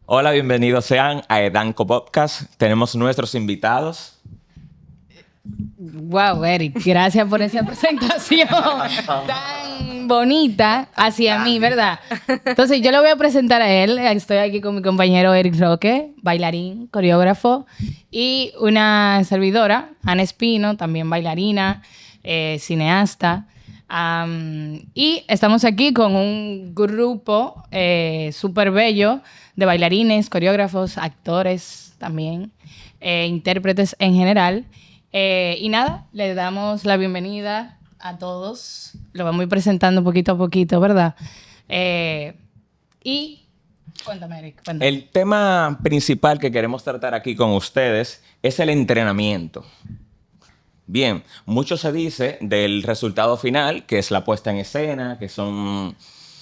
Hola, bienvenidos sean a Edanco Podcast. Tenemos nuestros invitados. Wow, Eric, gracias por esa presentación tan bonita hacia mí, ¿verdad? Entonces, yo lo voy a presentar a él. Estoy aquí con mi compañero Eric Roque, bailarín, coreógrafo, y una servidora, Ana Espino, también bailarina, cineasta. Y estamos aquí con un grupo súper bello de bailarines, coreógrafos, actores también, intérpretes en general. Y nada, le damos la bienvenida a todos. Lo vamos a ir presentando poquito a poquito, ¿verdad? Y cuéntame, Eric, cuéntame. El tema principal que queremos tratar aquí con ustedes es el entrenamiento. Bien, mucho se dice del resultado final, que es la puesta en escena, que son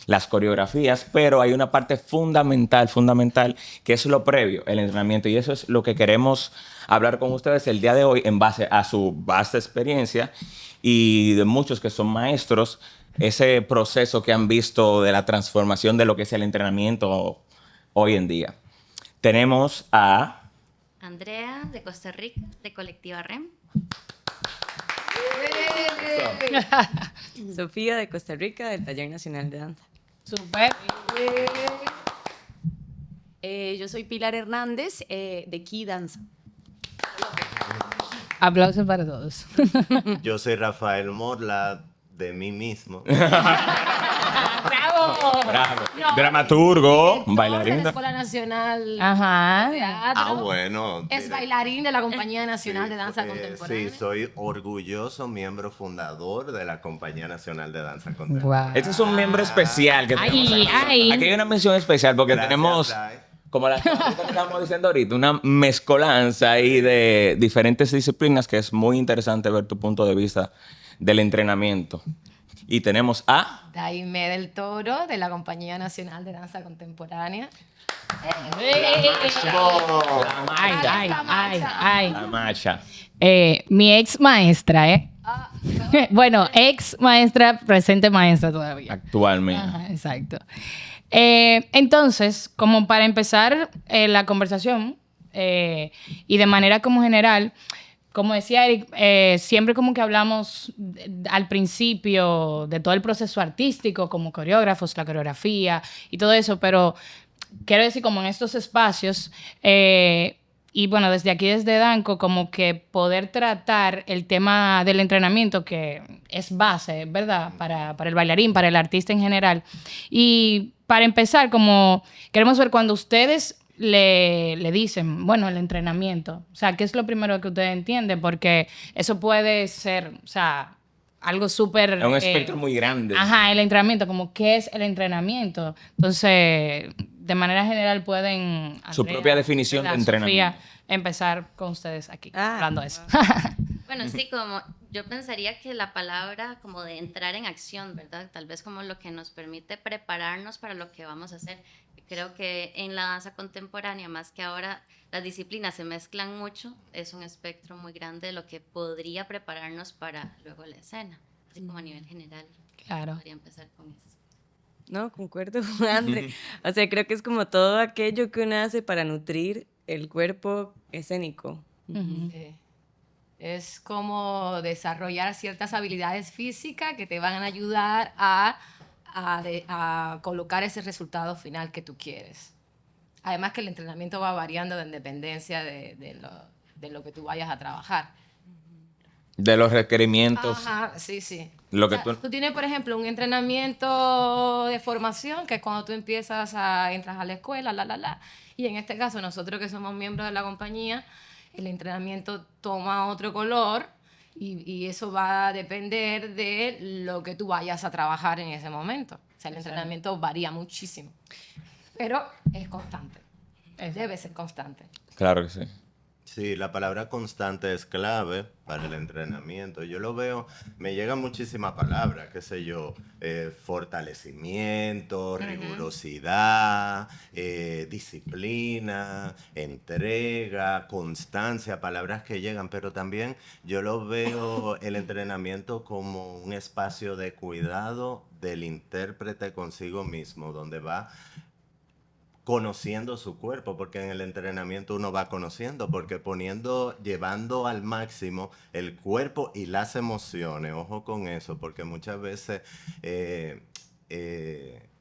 las coreografías, pero hay una parte fundamental, que es lo previo, el entrenamiento. Y eso es lo que queremos hablar con ustedes el día de hoy en base a su vasta experiencia y de muchos que son maestros, ese proceso que han visto de la transformación de lo que es el entrenamiento hoy en día. Tenemos a Andrea, de Costa Rica, de Colectiva REM. Sofía de Costa Rica, del Taller Nacional de Danza. Súper. Yo soy Pilar Hernández, de Key Danza. Aplausos para todos. Yo soy Rafael Morla, de mí mismo. ¡Bravo! dramaturgo, De bailarín. la Escuela Nacional Ajá. de Teatro. Bueno. Es bailarín de la Compañía Nacional de Danza Sí, Contemporánea. soy orgulloso miembro fundador de la Compañía Nacional de Danza Contemporánea. Wow. Este es un miembro especial que tenemos Ay, aquí. ay. Aquí hay una mención especial porque Gracias, tenemos, Blay. como la que estábamos diciendo ahorita, una mezcolanza ahí de diferentes disciplinas que es muy interesante ver tu punto de vista del entrenamiento. Y tenemos a... Daime del Toro, de la Compañía Nacional de Danza Contemporánea. Ay. la Macha. Mi ex maestra, ¿eh? Bueno, ex maestra, presente maestra todavía. Actualmente. Ajá, exacto. Entonces, como para empezar la conversación, y de manera como general, como decía Eric, siempre como que hablamos al principio de todo el proceso artístico, como coreógrafos, la coreografía y todo eso, pero quiero decir como en estos espacios, y bueno, desde aquí, desde Danco, como que poder tratar el tema del entrenamiento, que es base, ¿verdad? Para el bailarín, para el artista en general. Y para empezar, como queremos ver cuando ustedes le dicen, bueno, el entrenamiento, o sea, ¿qué es lo primero que ustedes entienden? Porque eso puede ser, o sea, algo súper... Es un espectro muy grande. Ajá, el entrenamiento, como qué es el entrenamiento. Entonces, de manera general pueden... Su propia definición de ¿verdad? entrenamiento. Sofía, empezar con ustedes aquí, hablando de eso. Bueno, sí, como yo pensaría que la palabra como de entrar en acción, ¿verdad? Tal vez como lo que nos permite prepararnos para lo que vamos a hacer. Creo que en la danza contemporánea, más que ahora las disciplinas se mezclan mucho, es un espectro muy grande de lo que podría prepararnos para luego la escena. Así como a nivel general. Claro. Podría empezar con eso. No, concuerdo con André. O sea, creo que es como todo aquello que uno hace para nutrir el cuerpo escénico. Es como desarrollar ciertas habilidades físicas que te van a ayudar a colocar ese resultado final que tú quieres. Además que el entrenamiento va variando en dependencia de lo que tú vayas a trabajar. De los requerimientos. Ajá, sí. Lo que O sea, tú- tú tienes, por ejemplo, un entrenamiento de formación, que es cuando tú entras a la escuela, y en este caso nosotros que somos miembros de la compañía, el entrenamiento toma otro color y eso va a depender de lo que tú vayas a trabajar en ese momento. O sea, el entrenamiento varía muchísimo, pero es constante. Debe ser constante. Claro que sí. Sí, la palabra constante es clave para el entrenamiento. Yo lo veo, me llegan muchísimas palabras, qué sé yo, fortalecimiento, rigurosidad, disciplina, entrega, constancia, palabras que llegan, pero también yo lo veo el entrenamiento como un espacio de cuidado del intérprete consigo mismo, donde va conociendo su cuerpo, porque en el entrenamiento uno va conociendo, porque llevando al máximo el cuerpo y las emociones, ojo con eso, porque muchas veces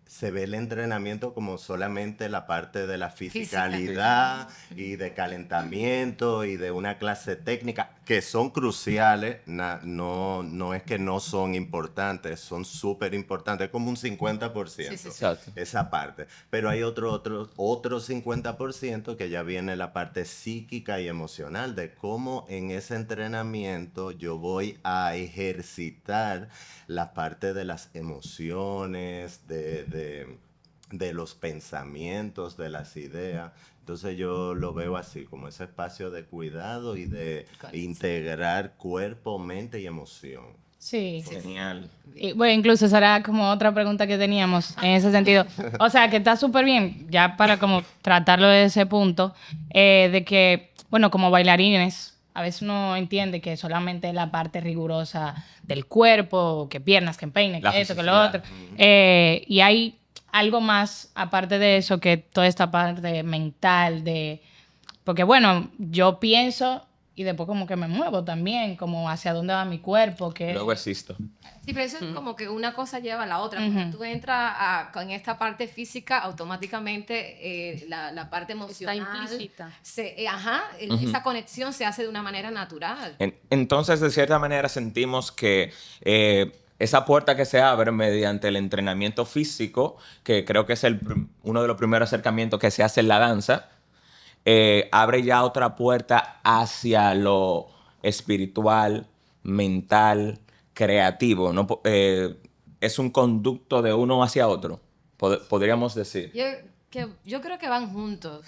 se ve el entrenamiento como solamente la parte de la fisicalidad y de calentamiento y de una clase técnica, que son cruciales, no es que no son importantes, son súper importantes, como un 50%, Exacto. esa parte. Pero hay otro 50% que ya viene la parte psíquica y emocional, de cómo en ese entrenamiento yo voy a ejercitar la parte de las emociones, de los pensamientos, de las ideas. Entonces yo lo veo así, como ese espacio de cuidado y de integrar cuerpo, mente y emoción. Sí. Genial. Y, bueno, incluso esa era como otra pregunta que teníamos en ese sentido. O sea, que está súper bien, ya para como tratarlo de ese punto, de que, bueno, como bailarines, a veces uno entiende que solamente la parte rigurosa del cuerpo, que piernas, que peine, La que esto, que lo fisicidad. otro. Y hay algo más, aparte de eso, que toda esta parte mental de... Porque, bueno, yo pienso y después como que me muevo también, como hacia dónde va mi cuerpo, que... Luego existo. Sí, pero eso es como que una cosa lleva a la otra. Cuando tú entras con esta parte física, automáticamente la parte Está emocional... implícita. Esa conexión se hace de una manera natural. Entonces, de cierta manera, sentimos que esa puerta que se abre mediante el entrenamiento físico, que creo que es uno de los primeros acercamientos que se hace en la danza, abre ya otra puerta hacia lo espiritual, mental, creativo, ¿no? Es un conducto de uno hacia otro, podríamos decir. Yo creo que van juntos.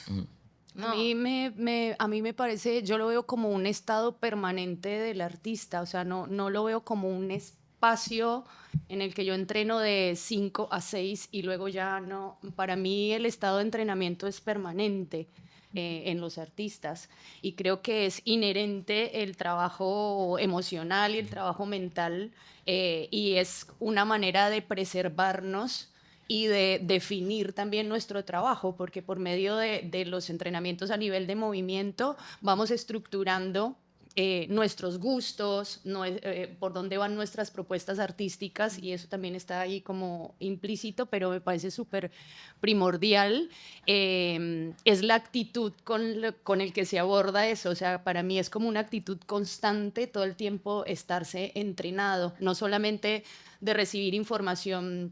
No. A mí me parece, yo lo veo como un estado permanente del artista, o sea, no lo veo como un espacio en el que yo entreno de 5 a 6 y luego ya no. Para mí el estado de entrenamiento es permanente en los artistas y creo que es inherente el trabajo emocional y el trabajo mental y es una manera de preservarnos y de definir también nuestro trabajo, porque por medio de los entrenamientos a nivel de movimiento vamos estructurando nuestros gustos, por dónde van nuestras propuestas artísticas y eso también está ahí como implícito, pero me parece súper primordial. Es la actitud con el que se aborda eso, o sea, para mí es como una actitud constante todo el tiempo estarse entrenado, no solamente de recibir información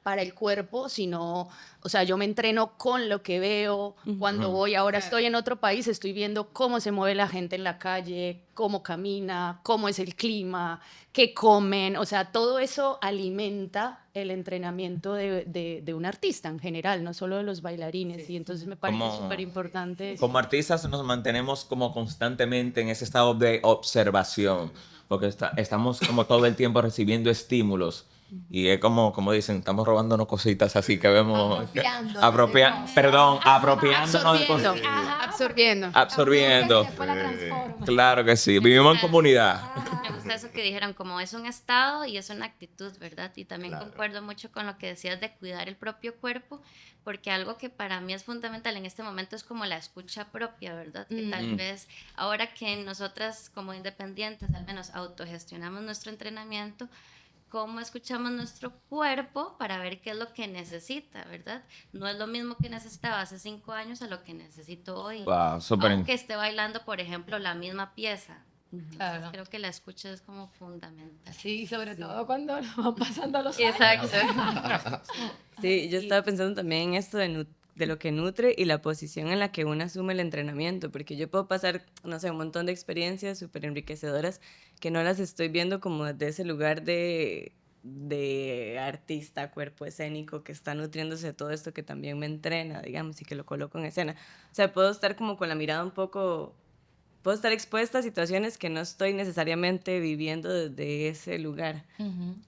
para el cuerpo, sino, o sea, yo me entreno con lo que veo cuando voy. Ahora estoy en otro país, estoy viendo cómo se mueve la gente en la calle, cómo camina, cómo es el clima, qué comen, o sea, todo eso alimenta el entrenamiento de un artista en general, no solo de los bailarines, y entonces me parece súper importante. Como artistas nos mantenemos como constantemente en ese estado de observación, porque estamos como todo el tiempo recibiendo estímulos. Y es como dicen, estamos robándonos cositas así que vemos. Apropiándonos de cosas. Absorbiendo. Claro que sí. Vivimos en comunidad. Me gusta eso que dijeron, como es un estado y es una actitud, ¿verdad? Y también concuerdo mucho con lo que decías de cuidar el propio cuerpo, porque algo que para mí es fundamental en este momento es como la escucha propia, ¿verdad? Que tal vez ahora que nosotras como independientes al menos autogestionamos nuestro entrenamiento, cómo escuchamos nuestro cuerpo para ver qué es lo que necesita, ¿verdad? No es lo mismo que necesitaba hace 5 años a lo que necesito hoy. Wow, súper. Aunque esté bailando, por ejemplo, la misma pieza. Claro. Creo que la escucha es como fundamental. Sí, sobre todo cuando van pasando los años. Exacto. Sí, yo estaba pensando también en esto de lo que nutre y la posición en la que uno asume el entrenamiento, porque yo puedo pasar, no sé, un montón de experiencias súper enriquecedoras que no las estoy viendo como desde ese lugar de artista, cuerpo escénico, que está nutriéndose de todo esto que también me entrena, digamos, y que lo coloco en escena. O sea, puedo estar como con la mirada un poco... Puedo estar expuesta a situaciones que no estoy necesariamente viviendo desde ese lugar.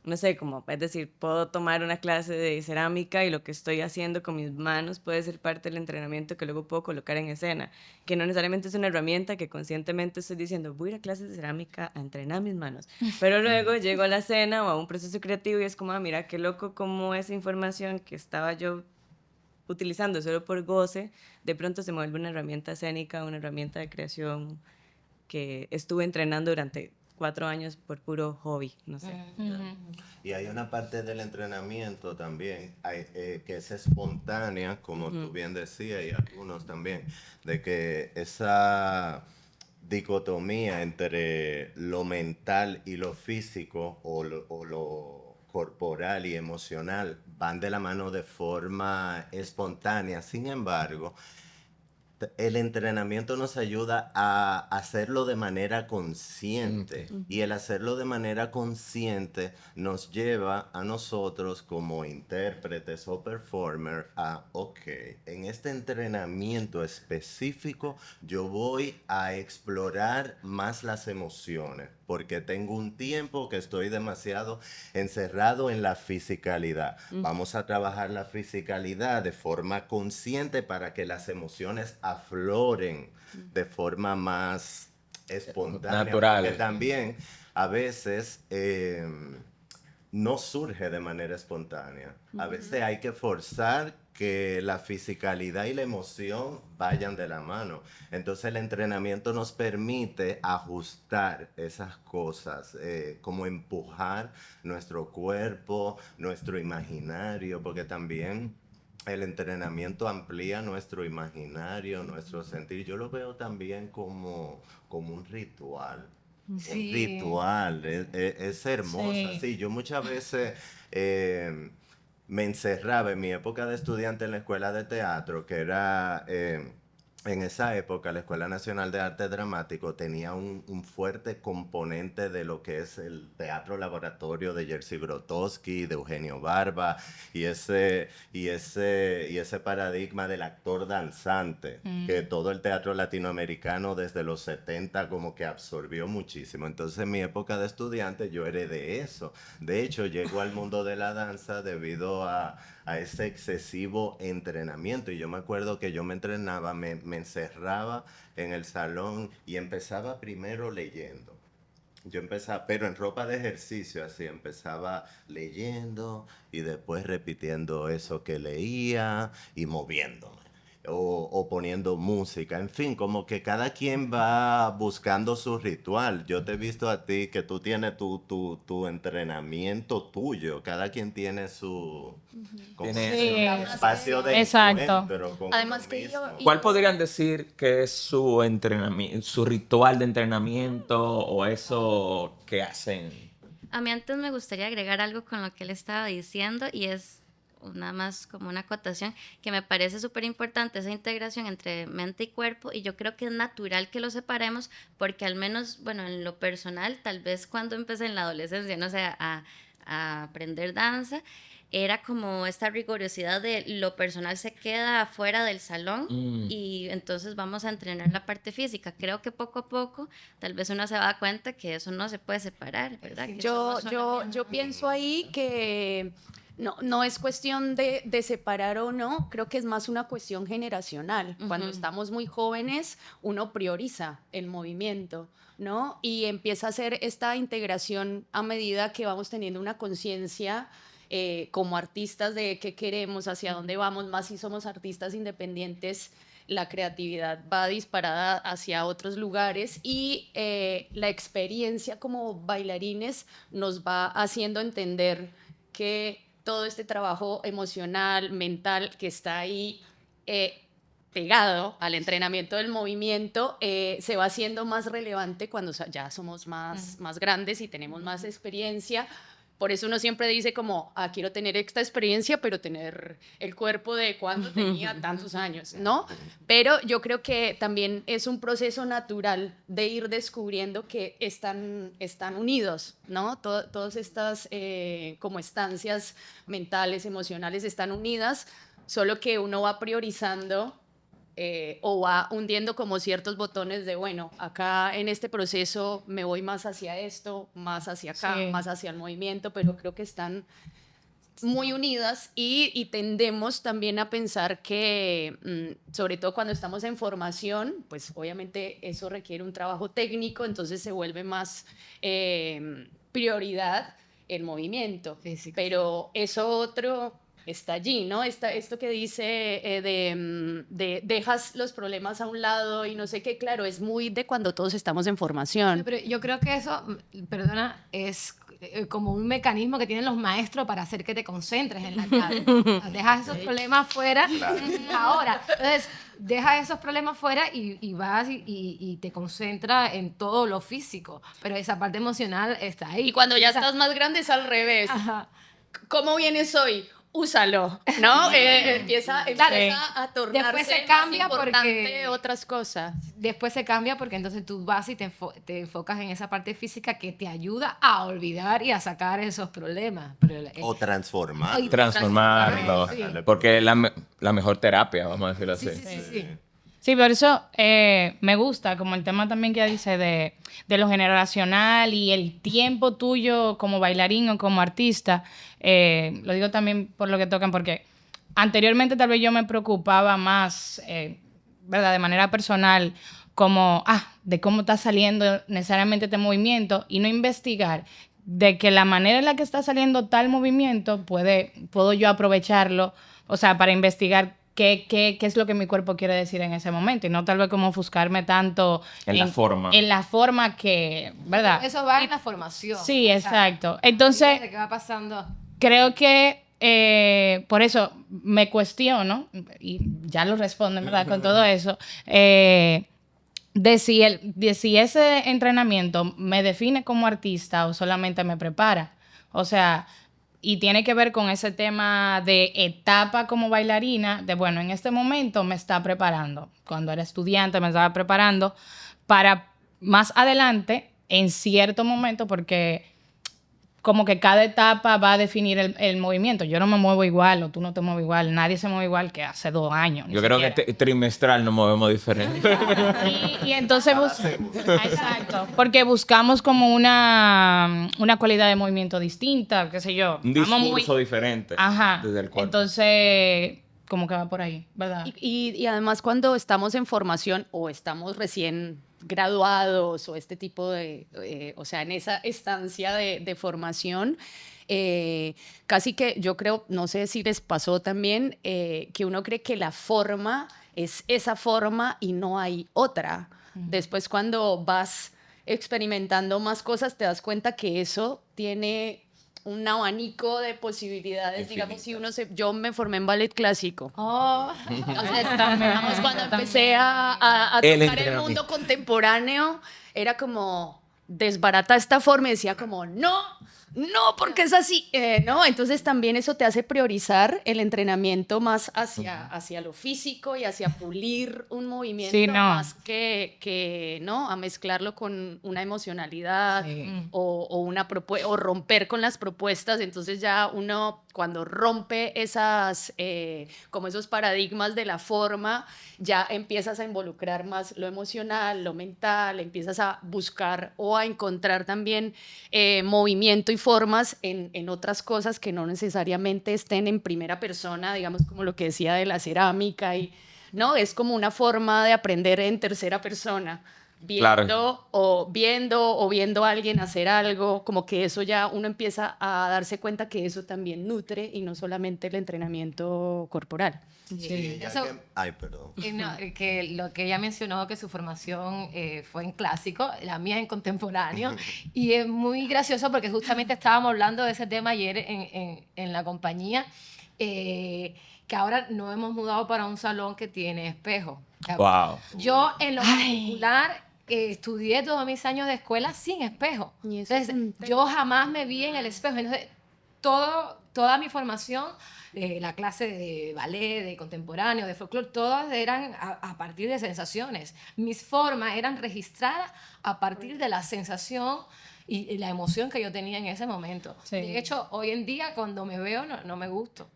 No sé, como, es decir, puedo tomar una clase de cerámica y lo que estoy haciendo con mis manos puede ser parte del entrenamiento que luego puedo colocar en escena, que no necesariamente es una herramienta que conscientemente estoy diciendo, voy a ir a clases de cerámica a entrenar mis manos. Pero luego llego a la escena o a un proceso creativo y es como, mira, qué loco cómo esa información que estaba yo utilizando solo por goce, de pronto se me vuelve una herramienta escénica, una herramienta de creación que estuve entrenando durante 4 años por puro hobby, no sé. Y hay una parte del entrenamiento también que es espontánea, como tú bien decías, y algunos también, de que esa dicotomía entre lo mental y lo físico o lo corporal y emocional van de la mano de forma espontánea. Sin embargo, el entrenamiento nos ayuda a hacerlo de manera consciente y el hacerlo de manera consciente nos lleva a nosotros como intérpretes o performer a, ok, en este entrenamiento específico yo voy a explorar más las emociones porque tengo un tiempo que estoy demasiado encerrado en la fisicalidad. Vamos a trabajar la fisicalidad de forma consciente para que las emociones afloren de forma más espontánea. Natural. Porque también a veces no surge de manera espontánea. A veces hay que forzar que la fisicalidad y la emoción vayan de la mano. Entonces el entrenamiento nos permite ajustar esas cosas, como empujar nuestro cuerpo, nuestro imaginario, porque también el entrenamiento amplía nuestro imaginario, nuestro sentir. Yo lo veo también como un ritual. Sí. Un ritual, es hermosa. Sí. Sí, yo muchas veces me encerraba en mi época de estudiante en la escuela de teatro, que era... en esa época, la Escuela Nacional de Arte Dramático tenía un fuerte componente de lo que es el teatro laboratorio de Jerzy Grotowski, de Eugenio Barba, y ese paradigma del actor danzante, que todo el teatro latinoamericano desde los 70 como que absorbió muchísimo. Entonces, en mi época de estudiante, yo heredé eso. De hecho, llego al mundo de la danza debido a ese excesivo entrenamiento. Y yo me acuerdo que yo me entrenaba, me encerraba en el salón y empezaba primero leyendo. Yo empezaba, pero en ropa de ejercicio, así, empezaba leyendo y después repitiendo eso que leía y moviéndome. O poniendo música, en fin, como que cada quien va buscando su ritual. Yo te he visto a ti que tú tienes tu entrenamiento tuyo, cada quien tiene su Tiene- espacio de Exacto. encuentro con Además uno que yo- mismo. ¿Cuál podrían decir que es su entrenamiento, su ritual de entrenamiento o eso que hacen? A mí antes me gustaría agregar algo con lo que él estaba diciendo y es nada más como una acotación que me parece súper importante esa integración entre mente y cuerpo y yo creo que es natural que lo separemos porque al menos, bueno, en lo personal, tal vez cuando empecé en la adolescencia, no sé, a aprender danza, era como esta rigurosidad de lo personal se queda afuera del salón y entonces vamos a entrenar la parte física. Creo que poco a poco tal vez uno se va a dar cuenta que eso no se puede separar, ¿verdad? Que Yo, somos una yo, misma. yo pienso ahí que no es cuestión de separar o no, creo que es más una cuestión generacional. Cuando estamos muy jóvenes, uno prioriza el movimiento, ¿no? Y empieza a hacer esta integración a medida que vamos teniendo una conciencia como artistas de qué queremos, hacia dónde vamos, más si somos artistas independientes. La creatividad va disparada hacia otros lugares y la experiencia como bailarines nos va haciendo entender que todo este trabajo emocional, mental que está ahí pegado al entrenamiento del movimiento se va haciendo más relevante cuando ya somos más grandes y tenemos más experiencia. Por eso uno siempre dice como, quiero tener esta experiencia, pero tener el cuerpo de cuando tenía tantos años, ¿no? Pero yo creo que también es un proceso natural de ir descubriendo que están unidos, ¿no? Todas estas como estancias mentales, emocionales están unidas, solo que uno va priorizando o va hundiendo como ciertos botones de, bueno, acá en este proceso me voy más hacia esto, más hacia acá, Sí. más hacia el movimiento, pero creo que están muy unidas y tendemos también a pensar que, sobre todo cuando estamos en formación, pues obviamente eso requiere un trabajo técnico, entonces se vuelve más prioridad el movimiento, Físico. pero eso otro está allí, ¿no? Esto que dice de dejas los problemas a un lado y no sé qué, claro, es muy de cuando todos estamos en formación. Pero yo creo que eso, perdona, es como un mecanismo que tienen los maestros para hacer que te concentres en la clase. Dejas esos problemas fuera ahora. Entonces, dejas esos problemas fuera y vas y te concentras en todo lo físico. Pero esa parte emocional está ahí. Y cuando ya estás más grande es al revés. Ajá. ¿Cómo vienes hoy? Úsalo, ¿no? Empieza a tornarse Después se más cambia importante porque- otras cosas. Después se cambia porque entonces tú vas y te enfocas en esa parte física que te ayuda a olvidar y a sacar esos problemas. Pero O transformar. Ay, Transformarlo. Sí. Porque es la mejor terapia, vamos a decirlo así. sí. Sí, por eso me gusta, como el tema también que dice de lo generacional y el tiempo tuyo como bailarín o como artista. Lo digo también por lo que tocan, porque anteriormente tal vez yo me preocupaba más, ¿verdad? De manera personal, como, de cómo está saliendo necesariamente este movimiento y no investigar de que la manera en la que está saliendo tal movimiento puedo yo aprovecharlo, o sea, para investigar qué es lo que mi cuerpo quiere decir en ese momento y no tal vez como ofuscarme tanto En la forma. En la forma que, ¿verdad? Eso va en la formación. Sí, O sea, exacto. Entonces, ¿qué va pasando? creo que por eso me cuestiono, y ya lo responden, ¿verdad? Con todo eso, de si ese entrenamiento me define como artista o solamente me prepara. O sea, y tiene que ver con ese tema de etapa como bailarina, de bueno, en este momento me está preparando. Cuando era estudiante me estaba preparando para más adelante, en cierto momento, porque como que cada etapa va a definir el movimiento. Yo no me muevo igual o tú no te mueves igual. Nadie se mueve igual que hace 2 años. ni Yo creo que siquiera. trimestral nos movemos diferente. Y entonces exacto, porque buscamos como una cualidad de movimiento distinta, qué sé yo. Un Vamos discurso diferente. Ajá. Desde el cuerpo. Entonces, como que va por ahí, ¿verdad? Y además cuando estamos en formación o estamos recién graduados o este tipo de, o sea, en esa estancia de formación, casi que yo creo, no sé si les pasó también, que uno cree que la forma es esa forma y no hay otra. Después cuando vas experimentando más cosas te das cuenta que eso tiene un abanico de posibilidades, digamos, si uno yo me formé en ballet clásico. Oh, Entonces, digamos, cuando empecé a El tocar el entrenamiento. mundo contemporáneo, era como desbarata esta forma y decía como, no, porque es así, ¿no? Entonces también eso te hace priorizar el entrenamiento más hacia lo físico y hacia pulir un movimiento Sí, no. más que, ¿no? A mezclarlo con una emocionalidad Sí. o romper con las propuestas. Entonces ya uno cuando rompe como esos paradigmas de la forma, ya empiezas a involucrar más lo emocional, lo mental, empiezas a buscar o a encontrar también movimiento y formas en otras cosas que no necesariamente estén en primera persona, digamos como lo que decía de la cerámica, ¿no? Es como una forma de aprender en tercera persona. Viendo a alguien hacer algo, como que eso ya uno empieza a darse cuenta que eso también nutre y no solamente el entrenamiento corporal. Y ya Eso- ay, perdón. no, que lo que ella mencionó, que su formación fue en clásico, la mía en contemporáneo, y es muy gracioso porque justamente estábamos hablando de ese tema ayer en la compañía, que ahora nos hemos mudado para un salón que tiene espejo. Wow. Yo en lo particular estudié todos mis años de escuela sin espejo. Y eso es Entonces, yo jamás me vi en el espejo. Entonces, toda mi formación, la clase de ballet, de contemporáneo, de folclore, todas eran a partir de sensaciones. Mis formas eran registradas a partir de la sensación y la emoción que yo tenía en ese momento. Sí. De hecho, hoy en día cuando me veo no me gusto.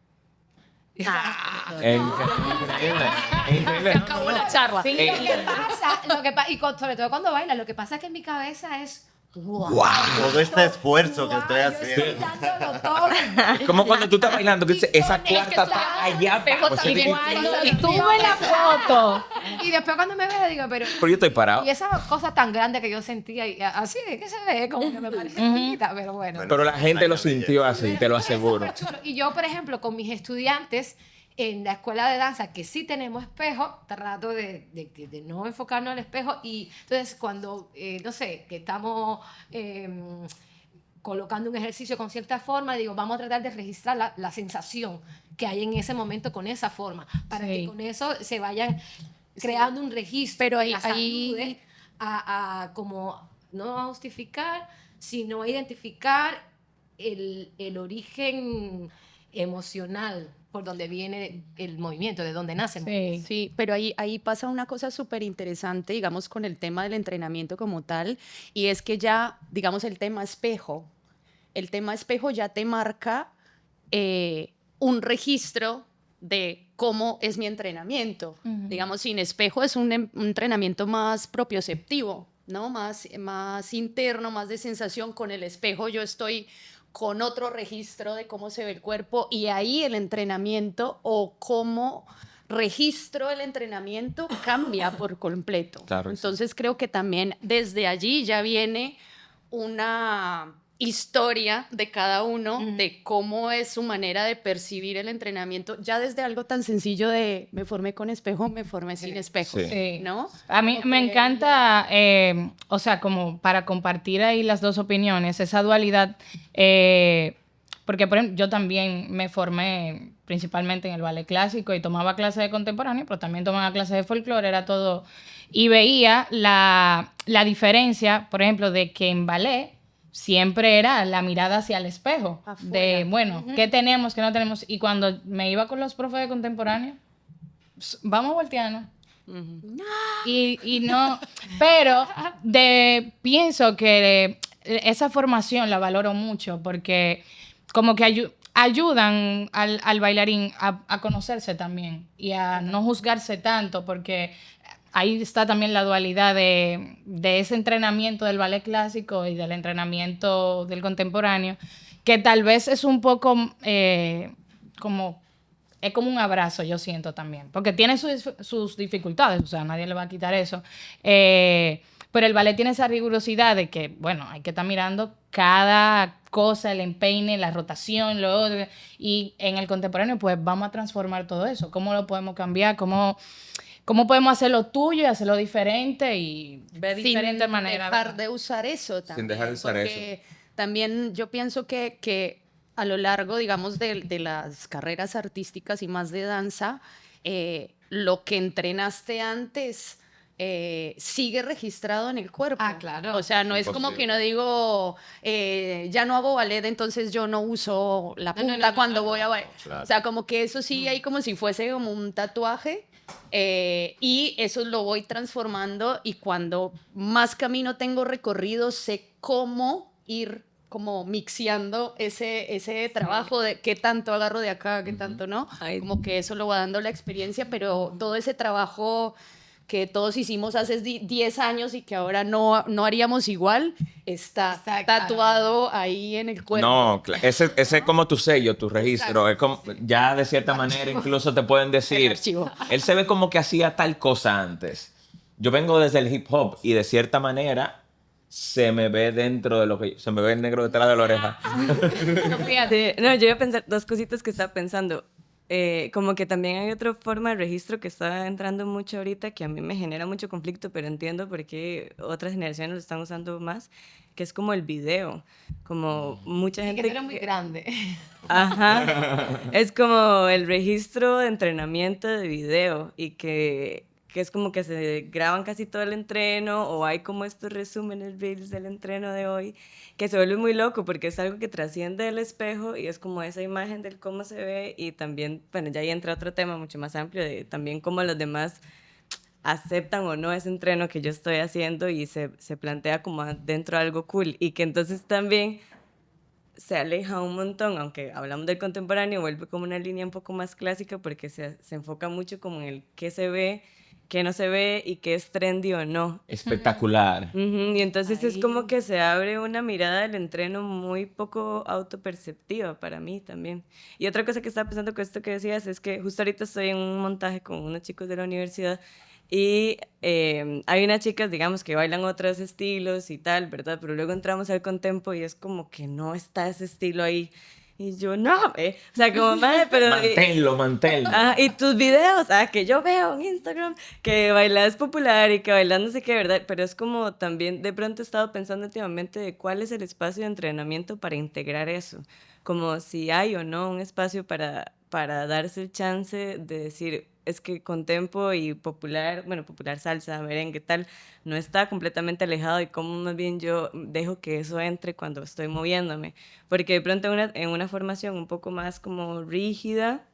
Increíble. Acabó la charla. Sí, lo que pasa, sobre todo cuando bailas, lo que pasa es que en mi cabeza es Todo este esfuerzo que estoy Yo haciendo. estoy dándolo todo. Como cuando tú estás bailando, que dices, esa cuarta está allá. Pues, Y estuvo en la foto. Y después cuando me veo digo, pero yo estoy parado. y esa cosa tan grande que yo sentía, y así es que se ve, como que me parece chiquita, pero bueno. Pero la gente lo sintió así, te lo aseguro. Chulo. Y yo, por ejemplo, con mis estudiantes en la escuela de danza, que sí tenemos espejo, trato de no enfocarnos al espejo. Y entonces cuando, no sé, que estamos colocando un ejercicio con cierta forma, digo, vamos a tratar de registrar la sensación que hay en ese momento con esa forma, para Sí. que con eso se vayan creando un registro. Pero ahí- las ahí- ayude a como, no a justificar, sino a identificar el origen emocional por donde viene el movimiento, de donde nace el movimiento. Sí. Sí, pero ahí pasa una cosa súper interesante, digamos, con el tema del entrenamiento como tal, y es que ya, digamos, el tema espejo ya te marca un registro de cómo es mi entrenamiento. Ujú. Digamos, sin espejo es un entrenamiento más propioceptivo, ¿no? Más interno, más de sensación. Con el espejo yo estoy con otro registro de cómo se ve el cuerpo, y ahí el entrenamiento o cómo registro el entrenamiento cambia por completo. Claro, sí. Entonces creo que también desde allí ya viene una historia de cada uno, de cómo es su manera de percibir el entrenamiento, ya desde algo tan sencillo de me formé con espejo, me formé sin espejo, Sí. Sí. ¿no? A mí me encanta, o sea, como para compartir ahí las dos opiniones, esa dualidad, porque por ejemplo, yo también me formé principalmente en el ballet clásico y tomaba clases de contemporáneo, pero también tomaba clases de folclore, era todo, y veía la diferencia, por ejemplo, de que en ballet siempre era la mirada hacia el espejo, Afuera. de, bueno, ¿qué tenemos, qué no tenemos? Y cuando me iba con los profes de contemporáneo, vamos volteando. Y no, pero pienso que esa formación la valoro mucho porque como que ayudan al bailarín a conocerse también y a no juzgarse tanto, porque ahí está también la dualidad de ese entrenamiento del ballet clásico y del entrenamiento del contemporáneo, que tal vez es un poco como... Es como un abrazo, yo siento también. Porque tiene sus dificultades, o sea, nadie le va a quitar eso. Pero el ballet tiene esa rigurosidad de que, bueno, hay que estar mirando cada cosa, el empeine, la rotación, lo otro. Y en el contemporáneo, pues vamos a transformar todo eso. ¿Cómo lo podemos cambiar? ¿Cómo podemos hacerlo tuyo y hacerlo diferente y ver diferentes maneras? Sin dejar de usar eso también. Sin dejar de usar porque también yo pienso que a lo largo, digamos, de las carreras artísticas y más de danza, lo que entrenaste antes sigue registrado en el cuerpo. Ah, claro. O sea, no es como que no digo, ya no hago ballet, entonces yo no uso la punta cuando voy a bailar. Claro. O sea, como que eso sigue ahí como si fuese como un tatuaje. Y eso lo voy transformando, y cuando más camino tengo recorrido, sé cómo ir como mixeando ese trabajo de qué tanto agarro de acá, qué tanto no. Ay. Como que eso lo va dando la experiencia, pero todo ese trabajo que todos hicimos hace 10 años y que ahora no haríamos igual, está Exacto. tatuado ahí en el cuerpo. No, ese es como tu sello, tu registro. Es como, ya de cierta manera incluso te pueden decir, archivo. él se ve como que hacía tal cosa antes. Yo vengo desde el hip hop y de cierta manera se me ve dentro de lo que... Se me ve el negro detrás de la oreja. Fíjate. Sí, no, yo iba a pensar dos cositas que estaba pensando. Como que también hay otra forma de registro que está entrando mucho ahorita, que a mí me genera mucho conflicto, pero entiendo por qué otras generaciones lo están usando más, que es como el video. Como mucha Que gente... tú eres muy grande. Ajá. Es como el registro de entrenamiento de video, y que es como que se graban casi todo el entreno, o hay como estos resúmenes reels del entreno de hoy, que se vuelve muy loco porque es algo que trasciende el espejo y es como esa imagen del cómo se ve. Y también, bueno, ya ahí entra otro tema mucho más amplio de también cómo los demás aceptan o no ese entreno que yo estoy haciendo, y se plantea como dentro de algo cool, y que entonces también se aleja un montón, aunque hablamos del contemporáneo, vuelve como una línea un poco más clásica porque se enfoca mucho como en el qué se ve qué no se ve y qué es trendy o no. Espectacular. Y entonces es Ahí. como que se abre una mirada del entreno muy poco autoperceptiva para mí también. Y otra cosa que estaba pensando con esto que decías es que justo ahorita estoy en un montaje con unos chicos de la universidad y hay unas chicas, digamos, que bailan otros estilos y tal, ¿verdad? Pero luego entramos al contempo y es como que no está ese estilo ahí. Y yo, no, o sea, como, madre, pero... Manténlo. Y tus videos, que yo veo en Instagram que bailas popular y que bailas no sé qué, ¿verdad? Pero es como también, de pronto he estado pensando últimamente de cuál es el espacio de entrenamiento para integrar eso. Como si hay o no un espacio para darse el chance de decir, es que contempo y popular, bueno, popular salsa, merengue, tal, no está completamente alejado y cómo más bien yo dejo que eso entre cuando estoy moviéndome. Porque de pronto en una formación un poco más como rígida,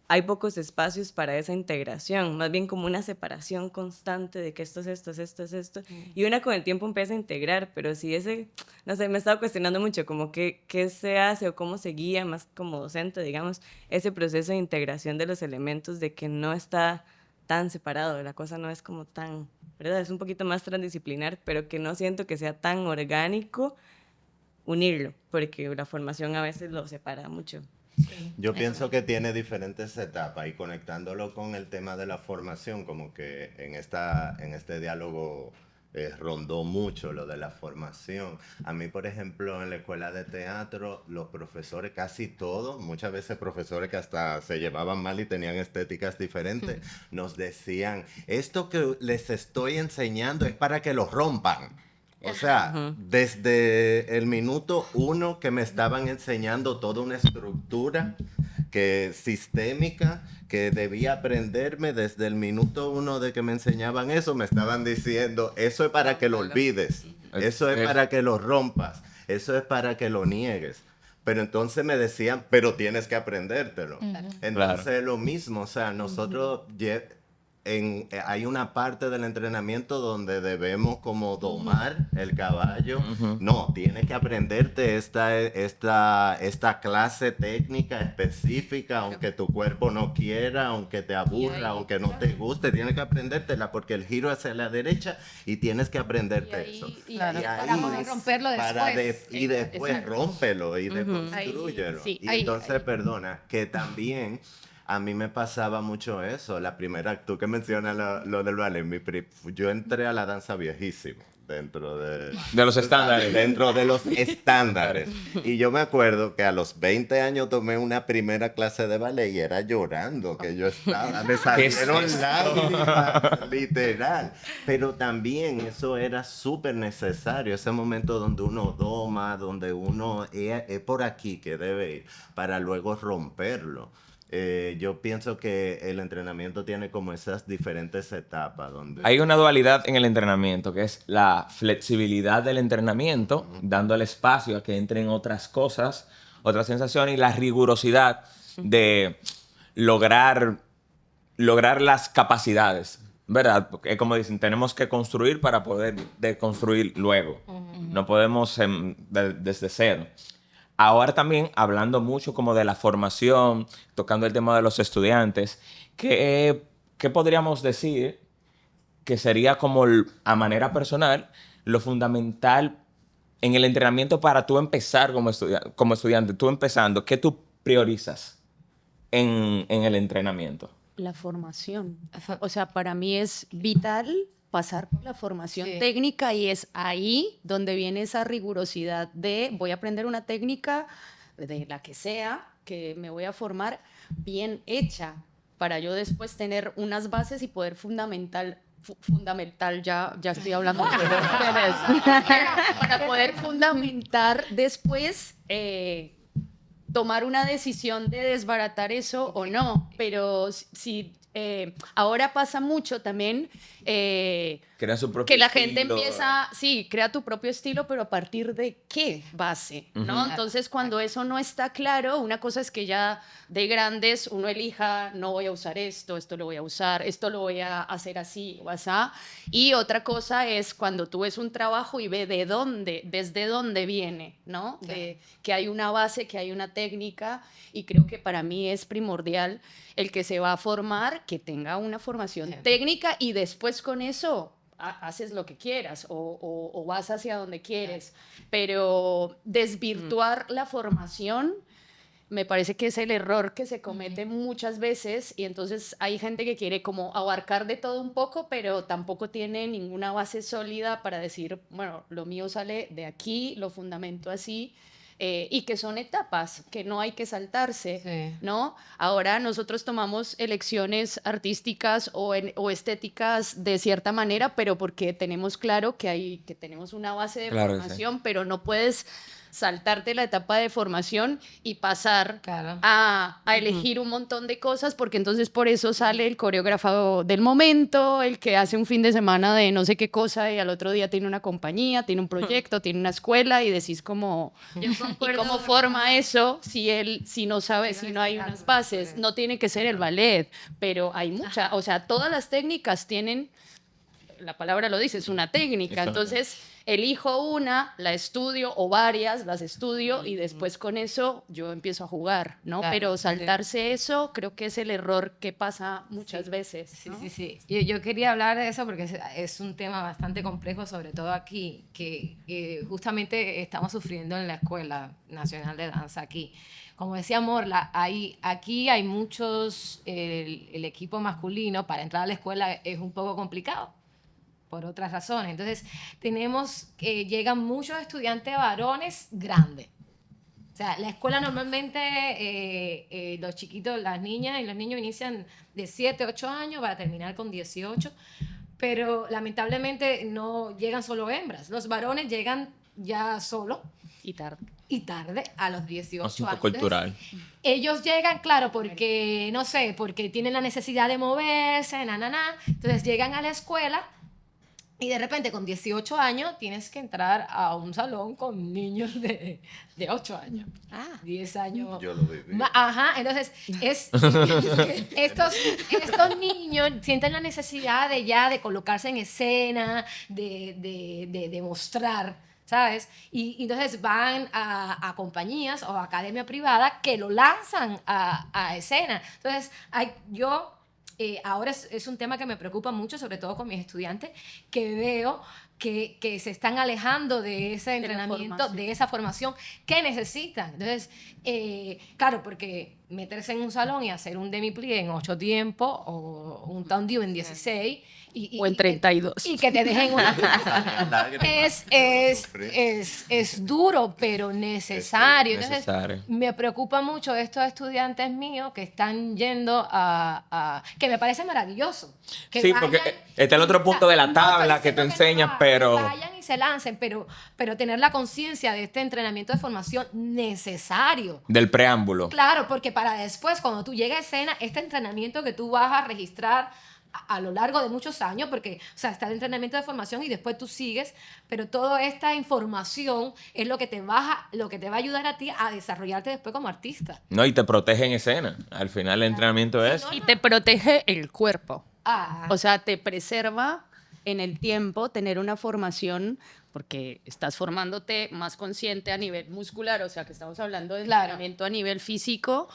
hay pocos espacios para esa integración, más bien como una separación constante de que esto es esto, es esto, es esto, y una con el tiempo empieza a integrar, pero si ese, no sé, me he estado cuestionando mucho como qué se hace o cómo se guía, más como docente, digamos, ese proceso de integración de los elementos, de que no está tan separado, la cosa no es como tan, ¿verdad? Es un poquito más transdisciplinar, pero que no siento que sea tan orgánico unirlo, porque la formación a veces lo separa mucho. Yo pienso que tiene diferentes etapas y conectándolo con el tema de la formación, como que en este diálogo rondó mucho lo de la formación. A mí, por ejemplo, en la escuela de teatro, los profesores, casi todos, muchas veces profesores que hasta se llevaban mal y tenían estéticas diferentes, nos decían, esto que les estoy enseñando es para que lo rompan. O sea, desde el minuto 1 que me estaban enseñando toda una estructura sistémica que debía aprenderme, desde el minuto 1 de que me enseñaban eso, me estaban diciendo, eso es para que lo olvides, eso es para que lo rompas, eso es para que lo niegues. Pero entonces me decían, pero tienes que aprendértelo. Entonces es lo mismo, o sea, nosotros... hay una parte del entrenamiento donde debemos como domar el caballo. No, tienes que aprenderte esta clase técnica específica, aunque tu cuerpo no quiera, aunque te aburra, aunque no te guste, tienes que aprendértela porque el giro es hacia la derecha y tienes que aprenderte eso. Claro. Y ahí, Para poder romperlo después. y después rómpelo y deconstrúyelo. Y entonces, perdona, que también... A mí me pasaba mucho eso. La primera, tú que mencionas lo del ballet, yo entré a la danza viejísimo, dentro de los estándares. Dentro de los estándares. Y yo me acuerdo que a los 20 años tomé una primera clase de ballet y era llorando que yo estaba. Me salieron lágrimas, literal. Pero también eso era súper necesario, ese momento donde uno doma, donde uno es por aquí que debe ir, para luego romperlo. Yo pienso que el entrenamiento tiene como esas diferentes etapas donde... Hay una dualidad en el entrenamiento, que es la flexibilidad del entrenamiento, dándole espacio a que entren otras cosas, otras sensaciones, y la rigurosidad de lograr las capacidades, ¿verdad? Porque como dicen, tenemos que construir para poder deconstruir luego. No podemos desde cero. Ahora también, hablando mucho como de la formación, tocando el tema de los estudiantes, ¿qué podríamos decir que sería como a manera personal lo fundamental en el entrenamiento para tú empezar como estudiante? Tú empezando, ¿qué tú priorizas en el entrenamiento? La formación. O sea, para mí es vital pasar por la formación técnica y es ahí donde viene esa rigurosidad de voy a aprender una técnica de la que sea, que me voy a formar bien hecha para yo después tener unas bases y poder fundamental, ya estoy hablando para poder fundamentar después tomar una decisión de desbaratar eso o no, pero si ahora pasa mucho también Crea su propio que la gente estilo. empieza, crea tu propio estilo, pero a partir de qué base, ¿no? Entonces, cuando eso no está claro, una cosa es que ya de grandes uno elija, no voy a usar esto lo voy a usar, esto lo voy a hacer así o asá, y otra cosa es cuando tú ves un trabajo y ve desde dónde viene, ¿no? De que hay una base, que hay una técnica, y creo que para mí es primordial el que se va a formar que tenga una formación Sí. técnica y después con eso haces lo que quieras o vas hacia donde quieres. Pero desvirtuar la formación me parece que es el error que se comete muchas veces y entonces hay gente que quiere como abarcar de todo un poco, pero tampoco tiene ninguna base sólida para decir, bueno, lo mío sale de aquí, lo fundamento así, y que son etapas que no hay que saltarse, Sí. ¿no? Ahora nosotros tomamos elecciones artísticas o estéticas de cierta manera, pero porque tenemos claro que tenemos una base de Claro que sí. formación, pero no puedes saltarte la etapa de formación y pasar Claro. a elegir un montón de cosas, porque entonces por eso sale el coreógrafo del momento, el que hace un fin de semana de no sé qué cosa y al otro día tiene una compañía, tiene un proyecto, tiene una escuela y decís como, Yo ¿y concuerdo. cómo forma eso si no sabe, si no hay unas bases? No tiene que ser el ballet, pero hay mucha, o sea, todas las técnicas tienen, la palabra lo dice, es una técnica. Exacto. Entonces, elijo una, la estudio o varias, las estudio y después con eso yo empiezo a jugar, ¿no? Claro, Pero sí. saltarse eso creo que es el error que pasa muchas veces. Sí, ¿no? sí, sí. Yo quería hablar de eso porque es un tema bastante complejo, sobre todo aquí, que justamente estamos sufriendo en la Escuela Nacional de Danza aquí. Como decía Morla, aquí hay muchos, el equipo masculino para entrar a la escuela es un poco complicado por otras razones. Entonces, tenemos que llegan muchos estudiantes varones grandes. O sea, la escuela normalmente, los chiquitos, las niñas y los niños inician de 7, 8 años para terminar con 18, pero lamentablemente no llegan solo hembras. Los varones llegan ya solo Y tarde. y tarde a los 18 Asunto años. cultural. Entonces, ellos llegan, claro, porque, no sé, porque tienen la necesidad de moverse, entonces llegan a la escuela y de repente con 18 años tienes que entrar a un salón con niños de 8 años, 10 años. Yo lo viví. Ajá, entonces estos niños sienten la necesidad de colocarse en escena, de mostrar, ¿sabes? Y entonces van a compañías o a academia privada que lo lanzan a escena. Entonces, ahora es un tema que me preocupa mucho, sobre todo con mis estudiantes, que veo que se están alejando de ese entrenamiento, formación. de esa formación que necesitan. Entonces, claro, porque meterse en un salón y hacer un demi-plie en 8 tiempos o un tendu en 16 O en 32. y que te dejen una Lágrimas. es duro, pero necesario. Entonces, Necesario. me preocupa mucho estos estudiantes míos que están yendo que me parece maravilloso. Que Sí, porque está el otro punto de la no tabla estoy que te diciendo enseña, no, pero... que vayan y se lancen, pero tener la conciencia de este entrenamiento de formación necesario. Del preámbulo. Claro, porque para después, cuando tú llegas a escena, este entrenamiento que tú vas a registrar a lo largo de muchos años, porque, o sea, está el entrenamiento de formación y después tú sigues, pero toda esta información es lo que te va a ayudar a ti a desarrollarte después como artista. No, y te protege en escena. Al final el entrenamiento es... no, Y te protege el cuerpo. Ah, O sea, te preserva en el tiempo tener una formación porque estás formándote más consciente a nivel muscular, o sea, que estamos hablando de Claro. entrenamiento a nivel físico.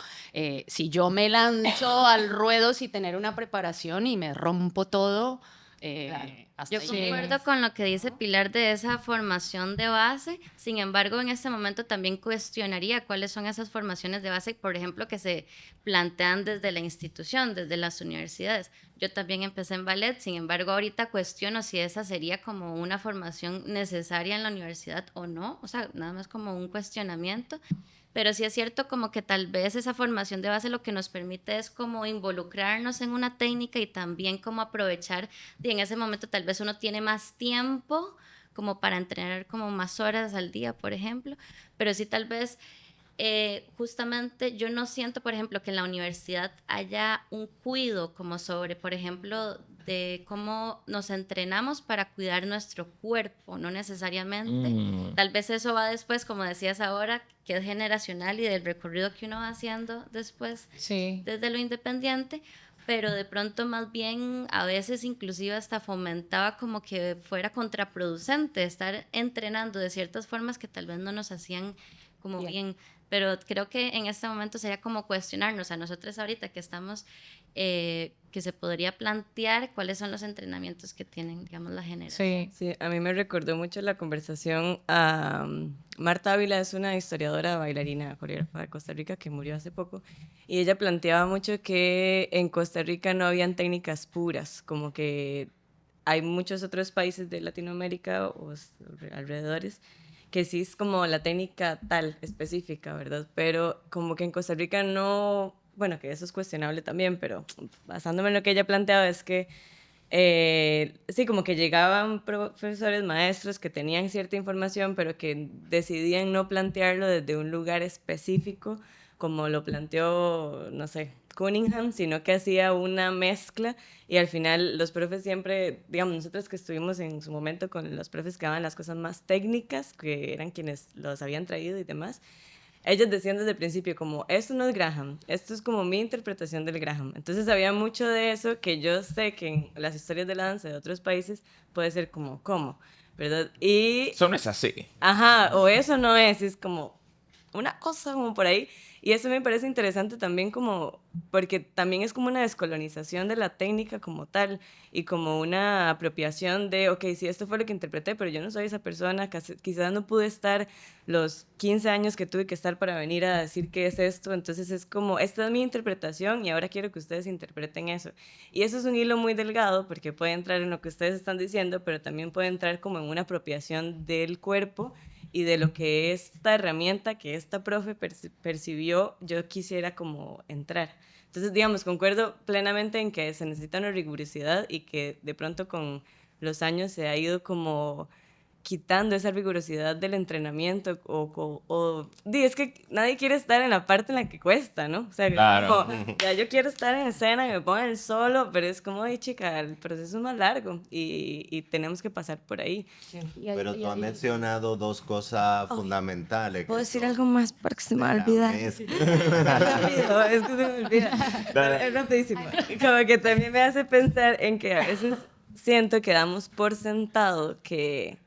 Si yo me lanzo al ruedo sin tener una preparación y me rompo todo, Claro. hasta Yo ahí concuerdo con lo que dice Pilar de esa formación de base, sin embargo, en este momento también cuestionaría cuáles son esas formaciones de base, por ejemplo, que se plantean desde la institución, desde las universidades. Yo también empecé en ballet, sin embargo, ahorita cuestiono si esa sería como una formación necesaria en la universidad o no, o sea, nada más como un cuestionamiento. Pero sí es cierto como que tal vez esa formación de base lo que nos permite es como involucrarnos en una técnica y también como aprovechar, y en ese momento tal vez uno tiene más tiempo como para entrenar como más horas al día, por ejemplo, pero sí tal vez justamente yo no siento, por ejemplo, que en la universidad haya un cuidado como sobre, por ejemplo, de cómo nos entrenamos para cuidar nuestro cuerpo, no necesariamente. Tal vez eso va después, como decías ahora, que es generacional y del recorrido que uno va haciendo después Sí. desde lo independiente, pero de pronto más bien a veces inclusive hasta fomentaba como que fuera contraproducente estar entrenando de ciertas formas que tal vez no nos hacían como bien pero creo que en este momento sería como cuestionarnos a nosotros ahorita que estamos, que se podría plantear cuáles son los entrenamientos que tienen, digamos, la generación. Sí. Sí, a mí me recordó mucho la conversación a Marta Ávila, es una historiadora, bailarina, coreógrafa de Costa Rica que murió hace poco, y ella planteaba mucho que en Costa Rica no habían técnicas puras, como que hay muchos otros países de Latinoamérica o alrededores que sí es como la técnica tal específica, ¿verdad? Pero como que en Costa Rica no, bueno, que eso es cuestionable también, pero basándome en lo que ella planteaba es que sí, como que llegaban profesores, maestros que tenían cierta información, pero que decidían no plantearlo desde un lugar específico, como lo planteó, no sé, Cunningham, sino que hacía una mezcla y al final los profes siempre, digamos, nosotros que estuvimos en su momento con los profes que daban las cosas más técnicas, que eran quienes los habían traído y demás, ellos decían desde el principio como, esto no es Graham, esto es como mi interpretación del Graham. Entonces había mucho de eso que yo sé que en las historias de la danza de otros países puede ser como, ¿cómo? ¿Verdad? Y... Eso no es así. Ajá, o eso no es como una cosa como por ahí. Y eso me parece interesante también como, porque también es como una descolonización de la técnica como tal y como una apropiación de, ok, sí, esto fue lo que interpreté, pero yo no soy esa persona, quizás no pude estar los 15 años que tuve que estar para venir a decir qué es esto, entonces es como, esta es mi interpretación y ahora quiero que ustedes interpreten eso. Y eso es un hilo muy delgado porque puede entrar en lo que ustedes están diciendo, pero también puede entrar como en una apropiación del cuerpo y de lo que esta herramienta que esta profe percibió, yo quisiera como entrar. Entonces, digamos, concuerdo plenamente en que se necesita una rigurosidad y que de pronto con los años se ha ido como quitando esa rigurosidad del entrenamiento es que nadie quiere estar en la parte en la que cuesta, ¿no? O sea, Claro. como, ya yo quiero estar en escena, que me pongan el solo, pero es como, ay, chica, el proceso es más largo y tenemos que pasar por ahí. Pero tú has mencionado dos cosas fundamentales. ¿Puedo que decir son algo más porque se me va a de la olvidar? mezcla. Rápido, es que se me olvida. Es rapidísimo. Como que también me hace pensar en que a veces siento que damos por sentado que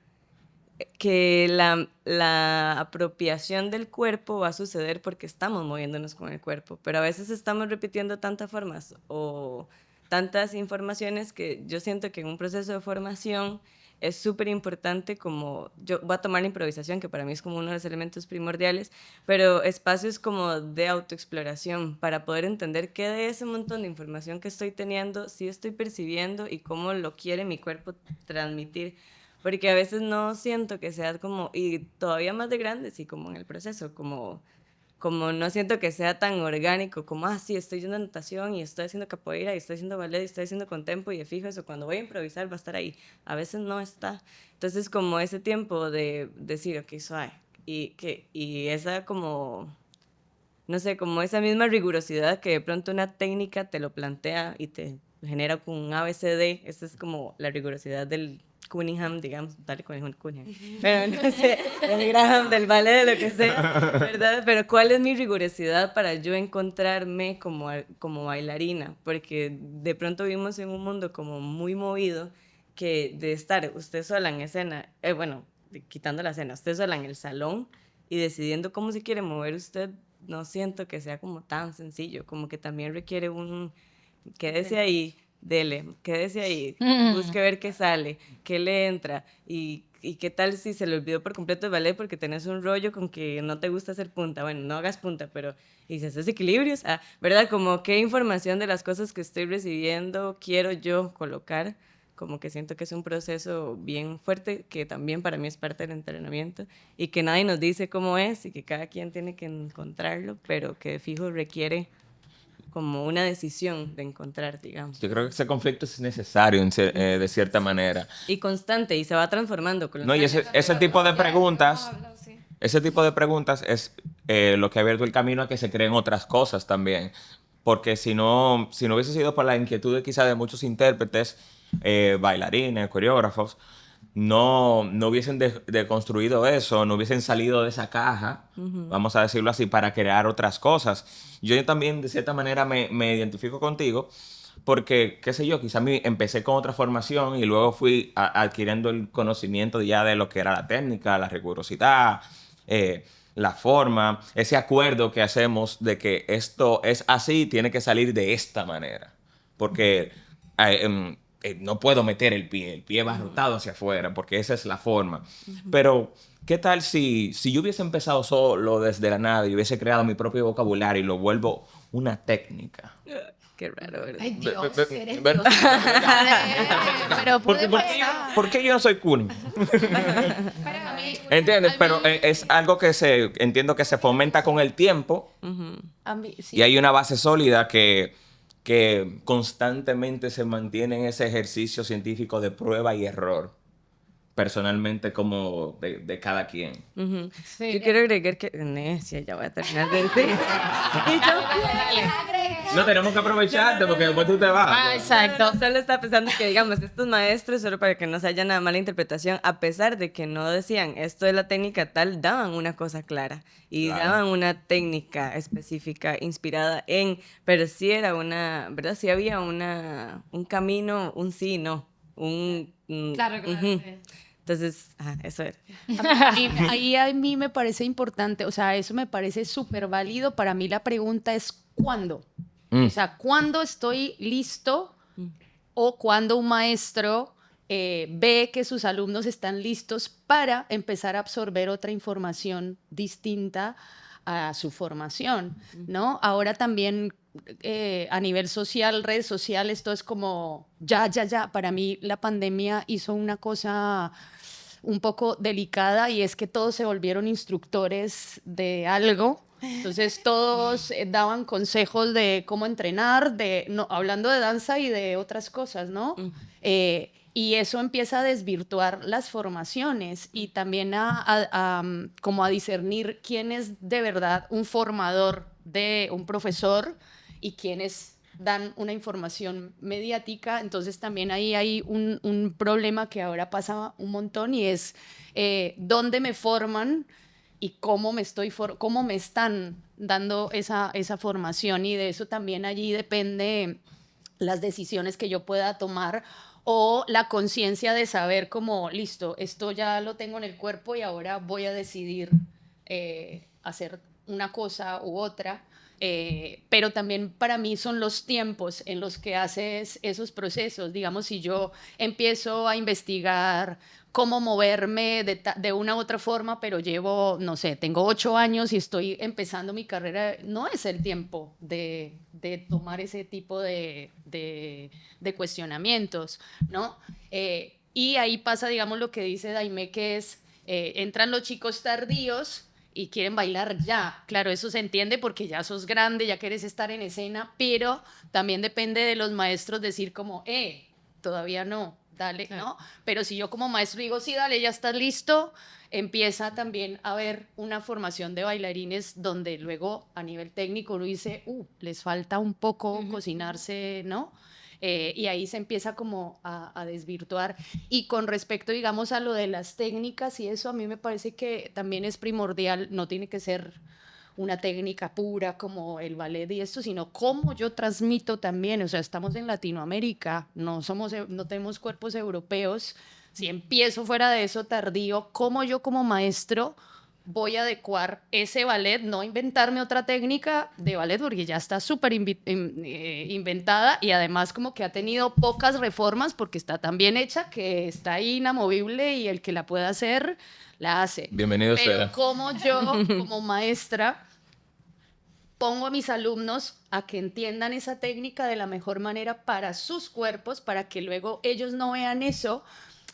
la apropiación del cuerpo va a suceder porque estamos moviéndonos con el cuerpo, pero a veces estamos repitiendo tantas formas o tantas informaciones que yo siento que en un proceso de formación es súper importante, como yo voy a tomar la improvisación, que para mí es como uno de los elementos primordiales, pero espacios como de autoexploración para poder entender qué de ese montón de información que estoy teniendo sí estoy percibiendo y cómo lo quiere mi cuerpo transmitir. Porque a veces no siento que sea como, y todavía más de grandes y como en el proceso, como no siento que sea tan orgánico, como, sí, estoy haciendo natación y estoy haciendo capoeira y estoy haciendo ballet y estoy haciendo contempo y de fijo eso, cuando voy a improvisar va a estar ahí. A veces no está. Entonces como ese tiempo de decir, ok, suave, y esa como, no sé, como esa misma rigurosidad que de pronto una técnica te lo plantea y te genera con un ABCD, esa es como la rigurosidad del Cunningham, digamos, dale Cunningham, pero no sé, del Graham, del ballet, de lo que sea, ¿verdad? Pero ¿cuál es mi rigurosidad para yo encontrarme como bailarina? Porque de pronto vivimos en un mundo como muy movido, que de estar usted sola en escena, quitando la escena, usted sola en el salón y decidiendo cómo se quiere mover usted, no siento que sea como tan sencillo, como que también requiere quédese ahí, dele, quédese ahí, busque ver qué sale, qué le entra y qué tal si se le olvidó por completo el ballet porque tenés un rollo con que no te gusta hacer punta, bueno, no hagas punta, pero y si haces equilibrios, ¿verdad? Como qué información de las cosas que estoy recibiendo quiero yo colocar, como que siento que es un proceso bien fuerte que también para mí es parte del entrenamiento y que nadie nos dice cómo es y que cada quien tiene que encontrarlo, pero que de fijo requiere como una decisión de encontrar, digamos. Yo creo que ese conflicto es necesario de cierta manera. Y constante, y se va transformando con los No, y años. ese tipo de preguntas es lo que ha abierto el camino a que se creen otras cosas también. Porque si no hubiese sido por la inquietud quizá de muchos intérpretes, bailarines, coreógrafos, no hubiesen deconstruido eso, no hubiesen salido de esa caja, vamos a decirlo así, para crear otras cosas. Yo también, de cierta manera, me identifico contigo porque, qué sé yo, quizá empecé con otra formación y luego fui adquiriendo el conocimiento ya de lo que era la técnica, la rigurosidad, la forma, ese acuerdo que hacemos de que esto es así, tiene que salir de esta manera. Porque no puedo meter el pie va rotado hacia afuera, porque esa es la forma. Pero, ¿qué tal si yo hubiese empezado solo desde la nada y hubiese creado mi propio vocabulario y lo vuelvo una técnica? Qué raro, ¿verdad? Ay, Dios, eres Ver- Dios. Pero ¿Por qué yo no soy Kuni? ¿Entiendes? Pero es algo que entiendo que se fomenta con el tiempo A mí, sí. y hay una base sólida que constantemente se mantiene en ese ejercicio científico de prueba y error, personalmente como de cada quien. Sí. Yo quiero agregar que... Necia, ya voy a terminar de decir. Y No, tenemos que aprovecharte porque después tú te vas. Ah, exacto. solo estaba pensando que, digamos, estos maestros, solo para que no se haya una mala interpretación, a pesar de que no decían esto es la técnica tal, daban una cosa clara y Claro. daban una técnica específica inspirada en, pero sí era una, ¿verdad? Sí había un camino, un sí, no, Claro, claro. ujú. Sí. Entonces, eso era. Ahí a mí me parece importante, o sea, eso me parece súper válido. Para mí la pregunta es ¿cuándo? O sea, ¿cuándo estoy listo o cuándo un maestro ve que sus alumnos están listos para empezar a absorber otra información distinta a su formación, ¿no? Ahora también a nivel social, redes sociales, todo es como ya. Para mí la pandemia hizo una cosa un poco delicada y es que todos se volvieron instructores de algo. Entonces todos daban consejos de cómo entrenar, hablando de danza y de otras cosas, ¿no? Y eso empieza a desvirtuar las formaciones y también como a discernir quién es de verdad un formador de un profesor y quiénes dan una información mediática. Entonces también ahí hay un problema que ahora pasa un montón y es dónde me forman y cómo me están dando esa formación, y de eso también allí depende las decisiones que yo pueda tomar o la conciencia de saber como, listo, esto ya lo tengo en el cuerpo y ahora voy a decidir hacer una cosa u otra. Pero también para mí son los tiempos en los que haces esos procesos. Digamos, si yo empiezo a investigar cómo moverme de una u otra forma, pero llevo, no sé, tengo 8 años y estoy empezando mi carrera, no es el tiempo de tomar ese tipo de cuestionamientos, ¿no? Y ahí pasa, digamos, lo que dice Daimé, que es, entran los chicos tardíos y quieren bailar ya. Claro, eso se entiende porque ya sos grande, ya quieres estar en escena, pero también depende de los maestros decir como, todavía no, dale, Sí. ¿no? Pero si yo como maestro digo, sí, dale, ya estás listo, empieza también a haber una formación de bailarines donde luego a nivel técnico uno dice, les falta un poco cocinarse, ¿no? Y ahí se empieza como a desvirtuar. Y con respecto, digamos, a lo de las técnicas y eso, a mí me parece que también es primordial, no tiene que ser una técnica pura como el ballet y esto, sino cómo yo transmito también. O sea, estamos en Latinoamérica, no tenemos cuerpos europeos. Si empiezo fuera de eso tardío, ¿cómo yo como maestro voy a adecuar ese ballet, no inventarme otra técnica de ballet porque ya está súper inventada y además como que ha tenido pocas reformas porque está tan bien hecha que está ahí inamovible y el que la pueda hacer, la hace? Bienvenido Pero sea. como yo, como maestra, pongo a mis alumnos a que entiendan esa técnica de la mejor manera para sus cuerpos, para que luego ellos no vean eso.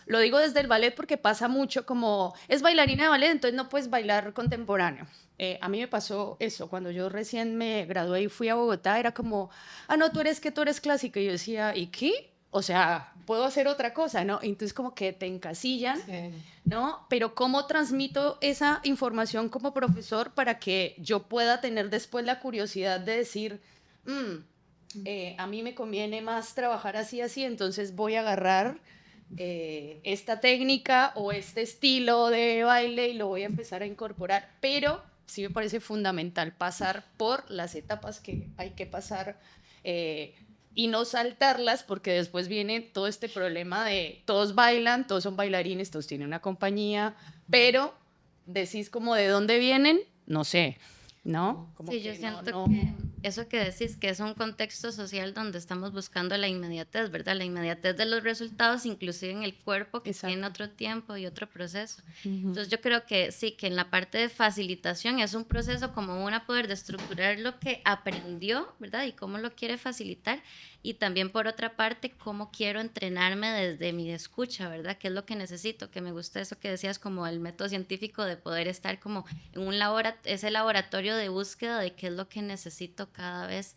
Lo digo desde el ballet porque pasa mucho como, es bailarina de ballet, entonces no puedes bailar contemporáneo. A mí me pasó eso, cuando yo recién me gradué y fui a Bogotá, era como, no, tú eres clásica. Y yo decía, ¿y qué? O sea, puedo hacer otra cosa, ¿no? Entonces como que te encasillan, Sí. ¿no? Pero ¿cómo transmito esa información como profesor para que yo pueda tener después la curiosidad de decir, a mí me conviene más trabajar así, entonces voy a agarrar esta técnica o este estilo de baile y lo voy a empezar a incorporar? Pero sí me parece fundamental pasar por las etapas que hay que pasar y no saltarlas, porque después viene todo este problema de todos bailan, todos son bailarines, todos tienen una compañía, pero decís como de dónde vienen no sé, ¿no? Como Sí, que yo no- siento no- que eso que decís, que es un contexto social donde estamos buscando la inmediatez, ¿verdad? La inmediatez de los resultados, inclusive en el cuerpo, que Exacto. tiene otro tiempo y otro proceso. Entonces yo creo que sí, que en la parte de facilitación es un proceso como una poder de estructurar lo que aprendió, ¿verdad? Y cómo lo quiere facilitar. Y también por otra parte, cómo quiero entrenarme desde mi escucha, ¿verdad? ¿Qué es lo que necesito? Que me gusta eso que decías, como el método científico de poder estar como en un ese laboratorio de búsqueda de qué es lo que necesito cada vez.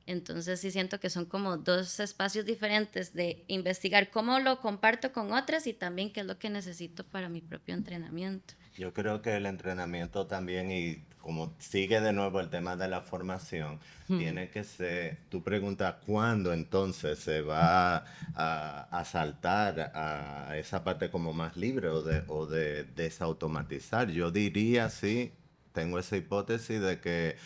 Entonces sí siento que son como dos espacios diferentes de investigar cómo lo comparto con otras y también qué es lo que necesito para mi propio entrenamiento. Yo creo que el entrenamiento también, y como sigue de nuevo el tema de la formación, tiene que ser, tú preguntas cuándo entonces se va a saltar a esa parte como más libre o de desautomatizar. Yo diría, sí, tengo esa hipótesis de que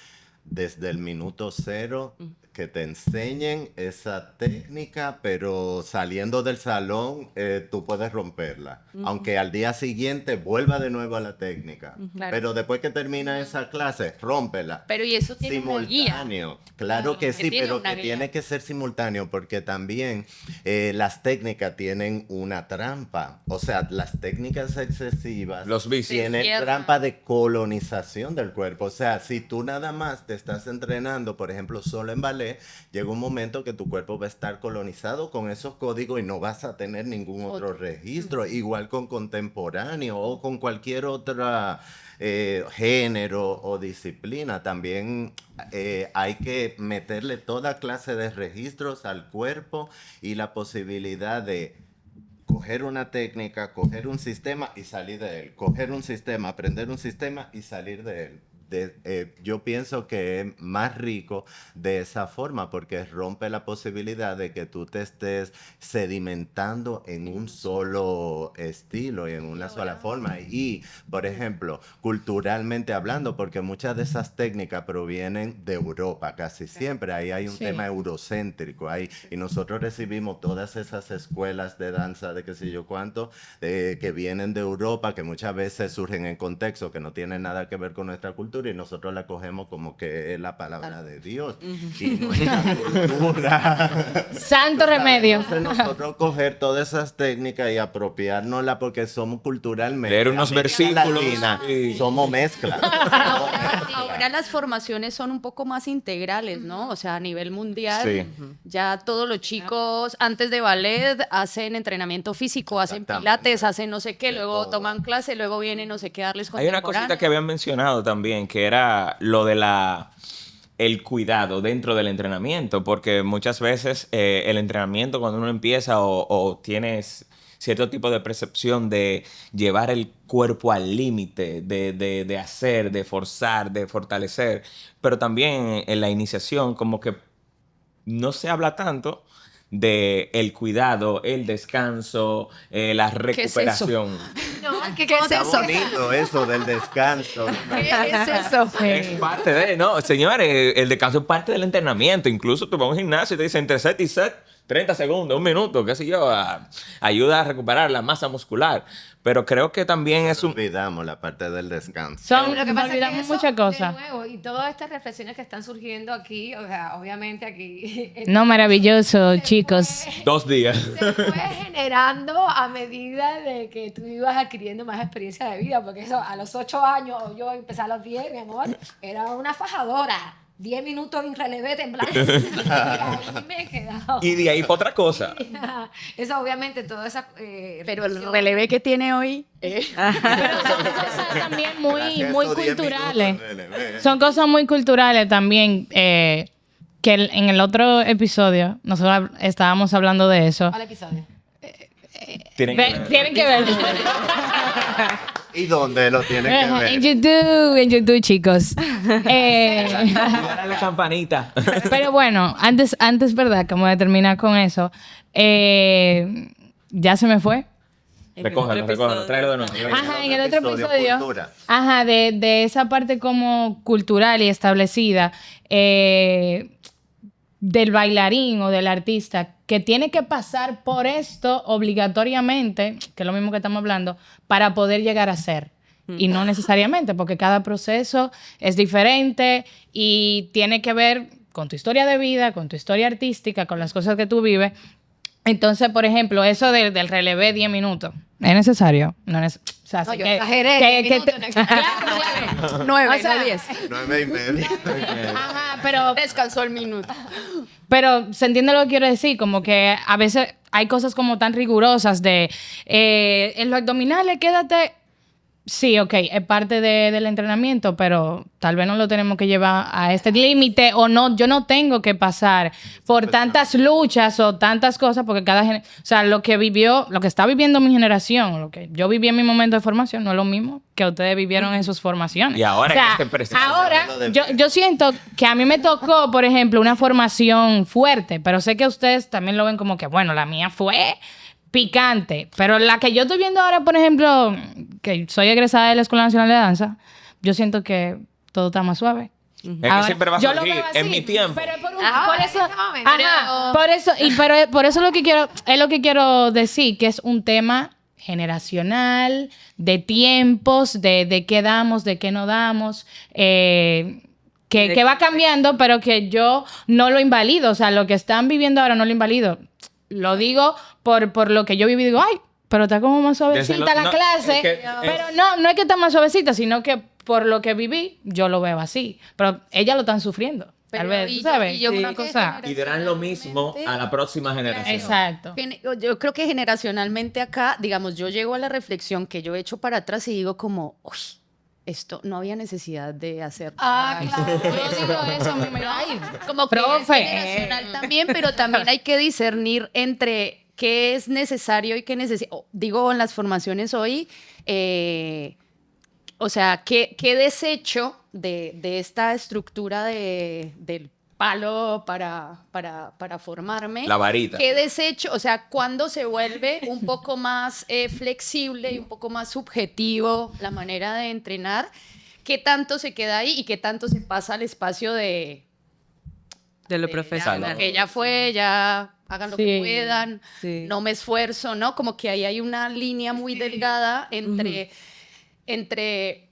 desde el minuto cero que te enseñen esa técnica, pero saliendo del salón tú puedes romperla. Aunque al día siguiente vuelva de nuevo a la técnica. Claro. Pero después que termina esa clase, rómpela. Pero y eso tiene una guía. Simultáneo. Claro que que sí, tiene pero una que guía. tiene que ser simultáneo porque también las técnicas tienen una trampa. O sea, las técnicas excesivas Los vicios. tienen Cierto. trampa de colonización del cuerpo. O sea, si tú nada más te estás entrenando, por ejemplo, solo en ballet, llega un momento que tu cuerpo va a estar colonizado con esos códigos y no vas a tener ningún otro registro. Igual con contemporáneo o con cualquier otra género o disciplina. También hay que meterle toda clase de registros al cuerpo y la posibilidad de coger una técnica, coger un sistema y salir de él. Coger un sistema, aprender un sistema y salir de él. Yo pienso que es más rico de esa forma porque rompe la posibilidad de que tú te estés sedimentando en un solo estilo y en una sola forma. Y, por ejemplo, culturalmente hablando, porque muchas de esas técnicas provienen de Europa casi siempre. Ahí hay un Sí. tema eurocéntrico. Y nosotros recibimos todas esas escuelas de danza de qué sé yo cuánto, que vienen de Europa, que muchas veces surgen en contextos que no tienen nada que ver con nuestra cultura y nosotros la cogemos como que es la palabra de Dios. Y nuestra cultura. Santo remedio. Entonces nosotros coger todas esas técnicas y apropiárnoslas porque somos culturalmente. Leer unos América versículos, Latina, sí. somos mezcla. Ahora las formaciones son un poco más integrales, ¿no? O sea, a nivel mundial, Sí. ya todos los chicos antes de ballet hacen entrenamiento físico, hacen Exactamente. pilates, hacen no sé qué, De luego todo. toman clase, luego vienen no sé qué darles Hay una cosita que habían mencionado también, que era lo de el cuidado dentro del entrenamiento, porque muchas veces el entrenamiento cuando uno empieza o tienes cierto tipo de percepción de llevar el cuerpo al límite, de hacer, de forzar, de fortalecer, pero también en la iniciación como que no se habla tanto de el cuidado, el descanso, la es eso? No, Está recuperación. bonito eso del descanso. ¿Qué es eso? Es parte de, no, señores, el descanso es parte del entrenamiento. Incluso tú vas a un gimnasio y te dicen entre set y set, 30 segundos, un minuto, qué sé yo, ayuda a recuperar la masa muscular. Pero creo que también es un... Olvidamos la parte del descanso. Son, Lo que nos pasa es que olvidamos eso, muchas cosas. de nuevo, y todas estas reflexiones que están surgiendo aquí, o sea, obviamente aquí... No, maravilloso, chicos. 2 días. Se fue generando a medida de que tú ibas adquiriendo más experiencia de vida, porque eso a los 8 años, yo empecé a los 10, mi amor, era una fajadora. 10 minutos en relevé temblando. Y ahí me he quedado. Y de ahí para otra cosa. Eso obviamente, toda esa... Pero el relevé que tiene hoy... Pero son cosas también muy, Gracias a muy esos 10 culturales. minutos de LB. Son cosas muy culturales también. Que en el otro episodio nosotros estábamos hablando de eso. al episodio. Tienen que ver. Tienen que ver. ¿Y dónde lo tienen que En ver? YouTube, chicos. Activar la campanita. Pero bueno, antes, ¿verdad? Como de terminar con eso, ya se me fue. Recógelo, tráelo de nuevo. Ajá, en el otro episodio. Cultura. Ajá, de esa parte como cultural y establecida del bailarín o del artista que tiene que pasar por esto obligatoriamente, que es lo mismo que estamos hablando, para poder llegar a ser. y no necesariamente, porque cada proceso es diferente y tiene que ver con tu historia de vida, con tu historia artística, con las cosas que tú vives. Entonces, por ejemplo, eso del relevé 10 minutos, ¿es necesario? No es o sea, No, sí yo que- exageré, que- 10 que minutos, te- no exageré. Claro, 9, O sea, no 10. 9:30. Ajá, pero Descansó el minuto. Pero se entiende lo que quiero decir, como que a veces hay cosas como tan rigurosas de en los abdominales quédate. Sí, ok, es parte del entrenamiento, pero tal vez no lo tenemos que llevar a este límite o no, yo no tengo que pasar por tantas luchas o tantas cosas porque o sea, lo que está viviendo mi generación, lo que yo viví en mi momento de formación no es lo mismo que ustedes vivieron en sus formaciones. Y ahora o sea, en este presente. ahora yo siento que a mí me tocó, por ejemplo, una formación fuerte, pero sé que ustedes también lo ven como que, bueno, la mía fue picante, pero la que yo estoy viendo ahora, por ejemplo, que soy egresada de la Escuela Nacional de Danza, yo siento que todo está más suave. Es que siempre va a yo lo surgir. veo así, En mi tiempo. pero por Ahora, eso, en este momento, ajá, pero- por eso es lo que quiero decir, que es un tema generacional, de tiempos, de qué damos, de qué no damos, que va cambiando, pero que yo no lo invalido. O sea, lo que están viviendo ahora no lo invalido. Lo digo por lo que yo viví. Digo, ay, pero está como más suavecita la no, clase. es que- pero no es que está más suavecita, sino que por lo que viví, yo lo veo así. Pero ellas lo están sufriendo. Tal Pero vez, y ¿tú yo- sabes? y yo Una creo que cosa. Y dirán lo mismo a la próxima generación. Exacto. Yo creo que generacionalmente acá, digamos, yo llego a la reflexión que yo he hecho para atrás y digo como, uy, esto no había necesidad de hacer. Ah, nada". claro. Yo digo eso, mi ay, Como que profe. es generacional también, pero también hay que discernir entre qué es necesario y qué necesita. Digo, en las formaciones hoy, o sea, qué desecho de esta estructura del palo para formarme. La varita. ¿Qué desecho? O sea, cuando se vuelve un poco más flexible y un poco más subjetivo la manera de entrenar, ¿qué tanto se queda ahí y qué tanto se pasa al espacio De lo ya, profesional. que ya fue, ya hagan lo Sí. que puedan, Sí. no me esfuerzo, ¿no? Como que ahí hay una línea muy delgada entre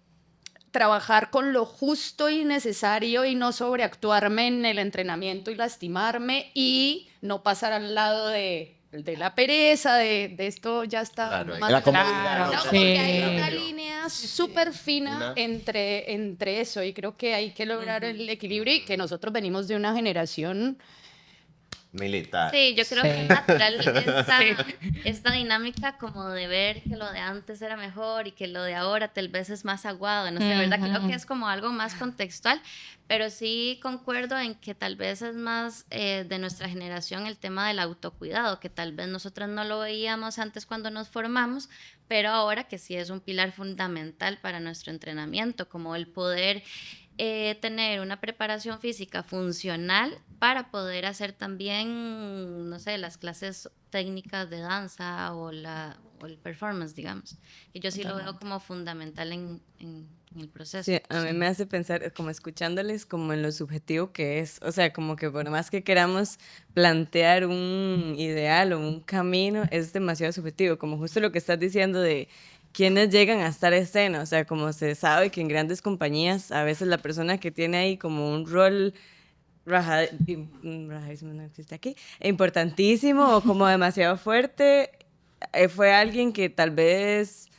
trabajar con lo justo y necesario y no sobreactuarme en el entrenamiento y lastimarme y no pasar al lado de la pereza, de esto ya está. Claro, más la grande. comodidad, No, ¿no? porque Sí. hay una línea súper fina Una- entre eso y creo que hay que lograr el equilibrio y que nosotros venimos de una generación. Militar. Sí, yo creo Sí. que es natural esta dinámica como de ver que lo de antes era mejor y que lo de ahora tal vez es más aguado, no sé, ¿verdad? Creo que es como algo más contextual, pero sí concuerdo en que tal vez es más de nuestra generación el tema del autocuidado, que tal vez nosotros no lo veíamos antes cuando nos formamos, pero ahora que sí es un pilar fundamental para nuestro entrenamiento, como el poder tener una preparación física funcional para poder hacer también, no sé, las clases técnicas de danza o el performance, digamos. Y yo sí lo veo como fundamental en el proceso. Sí, a mí me hace pensar, como escuchándoles, como en lo subjetivo que es. O sea, como que por más que queramos plantear un ideal o un camino, es demasiado subjetivo. Como justo lo que estás diciendo de quiénes llegan a estar escena. O sea, como se sabe que en grandes compañías, a veces la persona que tiene ahí como un rol rajadísimo, no existe aquí, importantísimo o como demasiado fuerte, fue alguien que tal vez,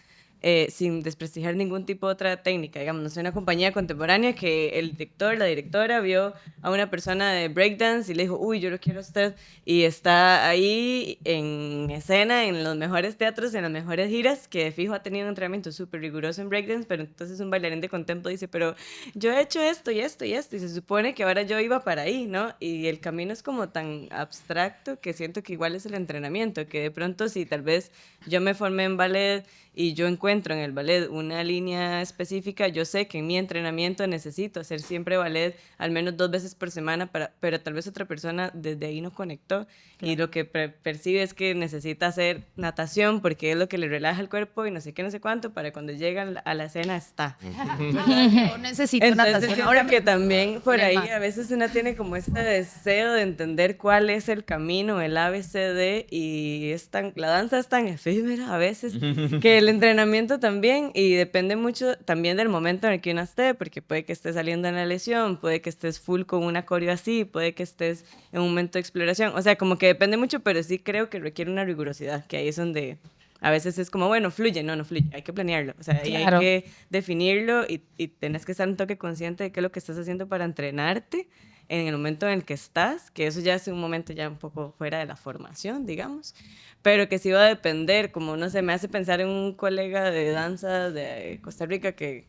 sin desprestigiar ningún tipo de otra técnica, digamos, no sé, una compañía contemporánea que el director, la directora vio a una persona de breakdance y le dijo, uy, yo lo quiero a usted, y está ahí en escena, en los mejores teatros, en las mejores giras, que de fijo ha tenido un entrenamiento súper riguroso en breakdance, pero entonces un bailarín de contempo dice, pero yo he hecho esto y esto y esto, y se supone que ahora yo iba para ahí, ¿no? Y el camino es como tan abstracto que siento que igual es el entrenamiento, que de pronto si tal vez yo me formé en ballet y yo encuentro en el ballet una línea específica, yo sé que en mi entrenamiento necesito hacer siempre ballet al menos 2 veces por semana, pero tal vez otra persona desde ahí no conectó y lo que percibe es que necesita hacer natación porque es lo que le relaja el cuerpo y no sé qué, no sé cuánto, para cuando llega a la escena está. Yo necesito Entonces natación. siento Ahora que también por ahí Además. a veces una tiene como este deseo de entender cuál es el camino, el ABCD, y la danza es tan efímera a veces que el entrenamiento también, y depende mucho también del momento en el que uno esté, porque puede que estés saliendo en la lesión, puede que estés full con una coreo así, puede que estés en un momento de exploración, o sea, como que depende mucho, pero sí creo que requiere una rigurosidad, que ahí es donde a veces es como, bueno, fluye, no fluye, hay que planearlo, o sea, ahí hay Claro. que definirlo y tenés que estar un toque consciente de qué es lo que estás haciendo para entrenarte en el momento en el que estás, que eso ya es un momento ya un poco fuera de la formación, digamos, pero que sí va a depender, como no sé, me hace pensar en un colega de danza de Costa Rica que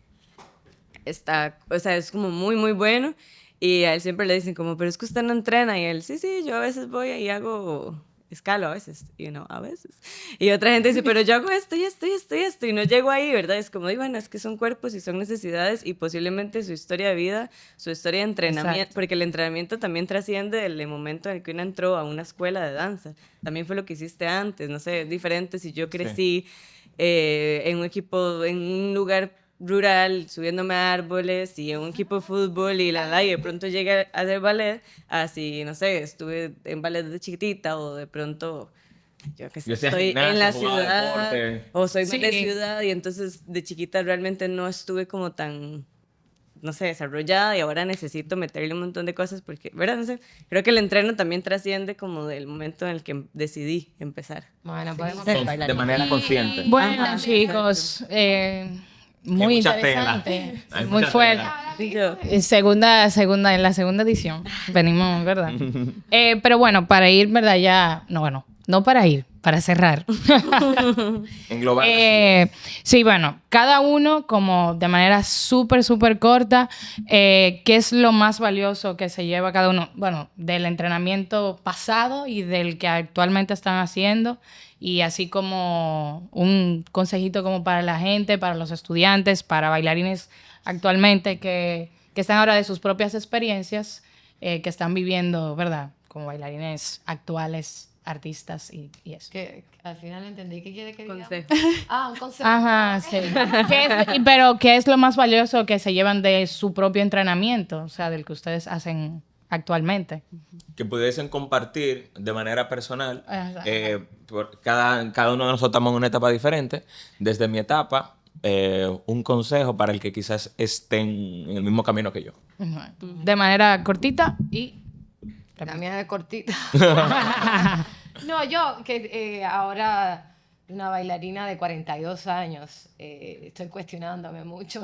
está, o sea, es como muy, muy bueno, y a él siempre le dicen como, pero es que usted no entrena, y él, sí, yo a veces voy y hago escalo a veces, a veces. Y otra gente dice, pero yo hago esto y esto y esto y esto, y no llego ahí, ¿verdad? Es como, digo, bueno, es que son cuerpos y son necesidades, y posiblemente su historia de vida, su historia de entrenamiento, Exacto. porque el entrenamiento también trasciende el momento en el que uno entró a una escuela de danza. También fue lo que hiciste antes, no sé, es diferente si yo crecí en un equipo, en un lugar rural, subiéndome a árboles y en un equipo de fútbol y de pronto llegué a hacer ballet, así, no sé, estuve en ballet desde chiquitita o de pronto, yo que sé, Yo hacía estoy gimnasia, en la jugaba ciudad deporte. o soy Sí. de ciudad y entonces de chiquita realmente no estuve como tan, no sé, desarrollada y ahora necesito meterle un montón de cosas porque, ¿verdad? No sé, creo que el entreno también trasciende como del momento en el que decidí empezar. Bueno, podemos De manera consciente. Bueno, Ajá, chicos, muy mucha tela. interesante, Hay muy mucha fuerte. Y yo, En la segunda edición venimos, ¿verdad? Pero bueno, para ir, ¿verdad? Ya, no para ir, para cerrar. En global. Sí, bueno, cada uno como de manera súper, súper corta, ¿qué es lo más valioso que se lleva cada uno? Bueno, del entrenamiento pasado y del que actualmente están haciendo, y así como un consejito como para la gente, para los estudiantes, para bailarines actualmente que están ahora de sus propias experiencias, que están viviendo, ¿verdad? Como bailarines actuales, artistas y eso. Que al final entendí qué quiere que diga. consejo. Un consejo. Ajá, sí. Pero ¿qué es lo más valioso que se llevan de su propio entrenamiento? O sea, del que ustedes hacen actualmente. Que pudiesen compartir de manera personal. Ajá. Cada uno de nosotros estamos en una etapa diferente. Desde mi etapa, un consejo para el que quizás estén en el mismo camino que yo. De manera cortita y... La mía es cortita. No, yo que ahora una bailarina de 42 años, estoy cuestionándome mucho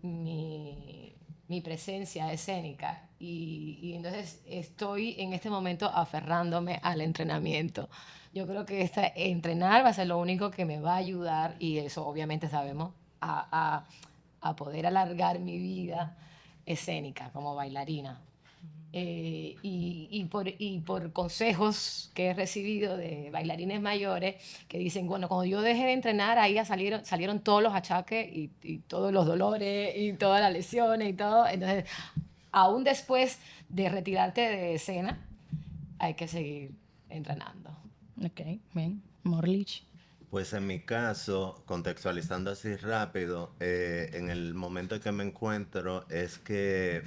mi presencia escénica y entonces estoy en este momento aferrándome al entrenamiento. Yo creo que entrenar va a ser lo único que me va a ayudar, y eso obviamente sabemos, a poder alargar mi vida escénica como bailarina. Y por consejos que he recibido de bailarines mayores que dicen, bueno, cuando yo dejé de entrenar, ahí ya salieron todos los achaques y todos los dolores y todas las lesiones y todo. Entonces, aún después de retirarte de escena, hay que seguir entrenando. Ok, bien. Morlich. Pues en mi caso, contextualizando así rápido, en el momento en que me encuentro es que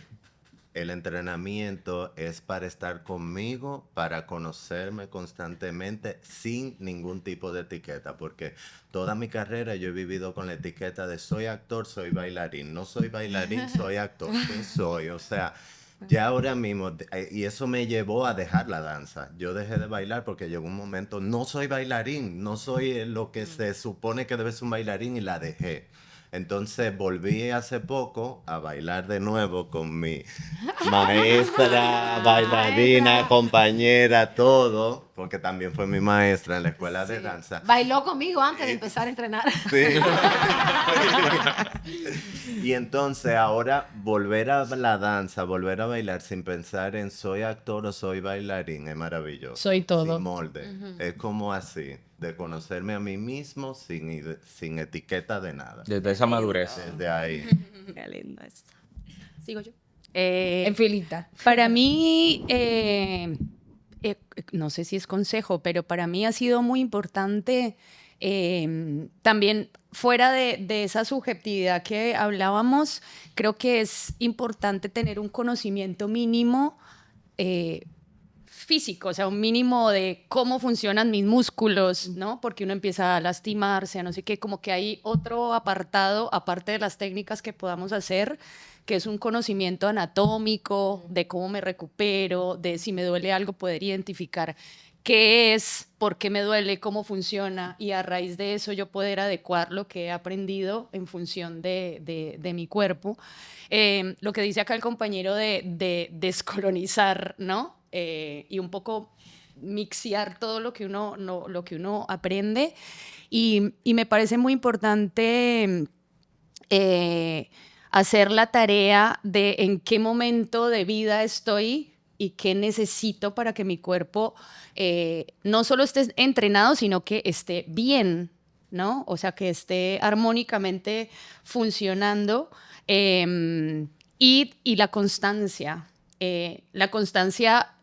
el entrenamiento es para estar conmigo, para conocerme constantemente sin ningún tipo de etiqueta, porque toda mi carrera yo he vivido con la etiqueta de soy actor, soy bailarín, no soy bailarín, soy actor, ¿qué soy? O sea, ya ahora mismo, y eso me llevó a dejar la danza. Yo dejé de bailar porque llegó un momento, no soy bailarín, no soy lo que se supone que debe ser un bailarín, y la dejé. Entonces volví hace poco a bailar de nuevo con mi maestra, bailarina, compañera, todo, porque también fue mi maestra en la escuela de danza. Bailó conmigo antes de empezar a entrenar. Sí. Y entonces ahora volver a la danza, volver a bailar sin pensar en soy actor o soy bailarín, es maravilloso. Soy todo. Sin molde. Es como así, de conocerme a mí mismo sin etiqueta de nada. Desde esa madurez. Desde ahí. Qué lindo esto. Sigo yo. En filita. Para mí, no sé si es consejo, pero para mí ha sido muy importante también, fuera de esa subjetividad que hablábamos, creo que es importante tener un conocimiento mínimo físico, o sea, un mínimo de cómo funcionan mis músculos, ¿no? Porque uno empieza a lastimarse, a no sé qué, como que hay otro apartado, aparte de las técnicas que podamos hacer, que es un conocimiento anatómico, de cómo me recupero, de si me duele algo, poder identificar qué es, por qué me duele, cómo funciona, y a raíz de eso yo poder adecuar lo que he aprendido en función de mi cuerpo. Lo que dice acá el compañero de descolonizar, ¿no? Y un poco mixear todo lo que uno, no, lo que uno aprende. Y me parece muy importante hacer la tarea de en qué momento de vida estoy y qué necesito para que mi cuerpo no solo esté entrenado, sino que esté bien, ¿no? O sea, que esté armónicamente funcionando. Y la constancia.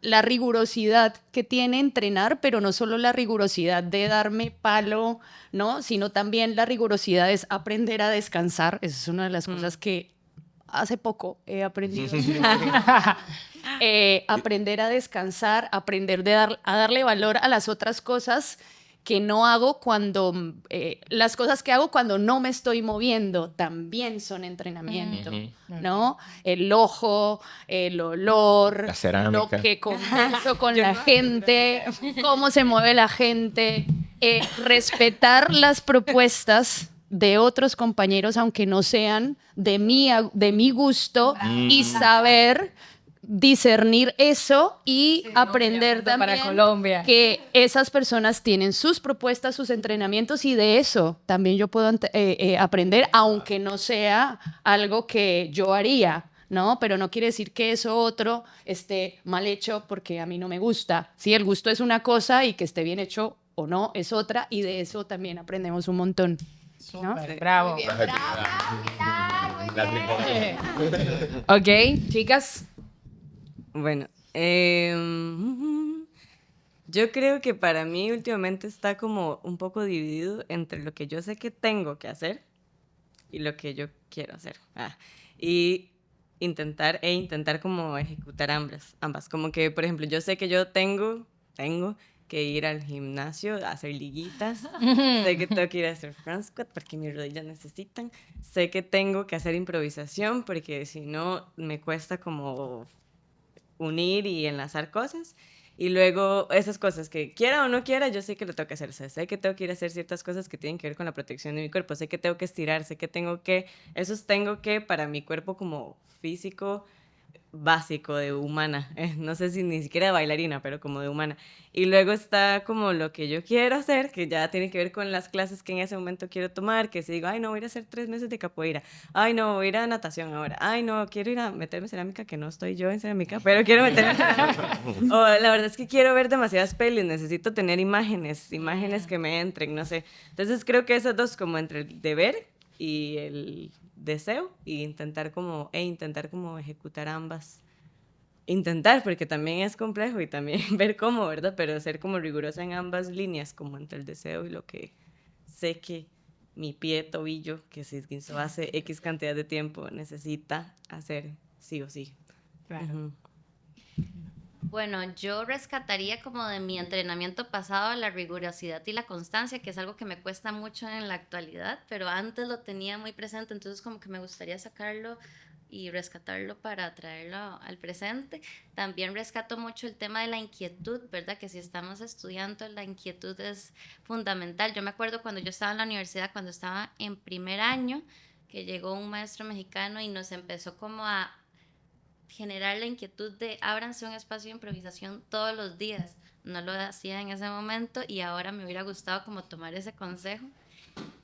La rigurosidad que tiene entrenar, pero no solo la rigurosidad de darme palo, ¿no? Sino también la rigurosidad es aprender a descansar. Esa es una de las cosas que hace poco he aprendido. Aprender a descansar, aprender a darle valor a las otras cosas que no hago cuando, las cosas que hago cuando no me estoy moviendo también son entrenamiento, ¿no? El ojo, el olor, La cerámica. lo que converso con la gente, cómo se mueve la gente, respetar las propuestas de otros compañeros, aunque no sean de mi gusto, y saber discernir eso y aprender también para Colombia. que esas personas tienen sus propuestas, sus entrenamientos, y de eso también yo puedo aprender, aunque no sea algo que yo haría, ¿no? Pero no quiere decir que eso otro esté mal hecho porque a mí no me gusta. Sí, el gusto es una cosa y que esté bien hecho o no es otra, y de eso también aprendemos un montón, ¿no? Bravo. Ok, chicas. Bueno, yo creo que para mí últimamente está como un poco dividido entre lo que yo sé que tengo que hacer y lo que yo quiero hacer. Y intentar como ejecutar ambas. Como que, por ejemplo, yo sé que yo tengo que ir al gimnasio a hacer liguitas. Sé que tengo que ir a hacer front squat porque mis rodillas necesitan. Sé que tengo que hacer improvisación porque si no me cuesta como unir y enlazar cosas. Y luego esas cosas que quiera o no quiera, yo sé que lo tengo que hacer. O sea, sé que tengo que ir a hacer ciertas cosas que tienen que ver con la protección de mi cuerpo. Sé que tengo que estirar, sé que tengo que para mi cuerpo como físico básico de humana. No sé si ni siquiera de bailarina, pero como de humana. Y luego está como lo que yo quiero hacer, que ya tiene que ver con las clases que en ese momento quiero tomar, que si digo, ay, no, voy a ir a hacer 3 meses de capoeira. Ay, no, voy a ir a natación ahora. Ay, no, quiero ir a meterme en cerámica, que no estoy yo en cerámica, pero quiero meterme en cerámica. O la verdad es que quiero ver demasiadas pelis, necesito tener imágenes que me entren, no sé. Entonces creo que esas dos, como entre el deber y el deseo, y intentar como ejecutar ambas. Intentar, porque también es complejo y también ver cómo, ¿verdad? Pero ser como rigurosa en ambas líneas, como entre el deseo y lo que sé que mi pie, tobillo, que se esguinzó hace X cantidad de tiempo, necesita hacer sí o sí. Claro. Bueno, yo rescataría como de mi entrenamiento pasado la rigurosidad y la constancia, que es algo que me cuesta mucho en la actualidad, pero antes lo tenía muy presente, entonces como que me gustaría sacarlo y rescatarlo para traerlo al presente. También rescato mucho el tema de la inquietud, ¿verdad? Que si estamos estudiando, la inquietud es fundamental. Yo me acuerdo cuando yo estaba en la universidad, cuando estaba en primer año, que llegó un maestro mexicano y nos empezó como a generar la inquietud de ábranse un espacio de improvisación todos los días. No lo hacía en ese momento y ahora me hubiera gustado como tomar ese consejo.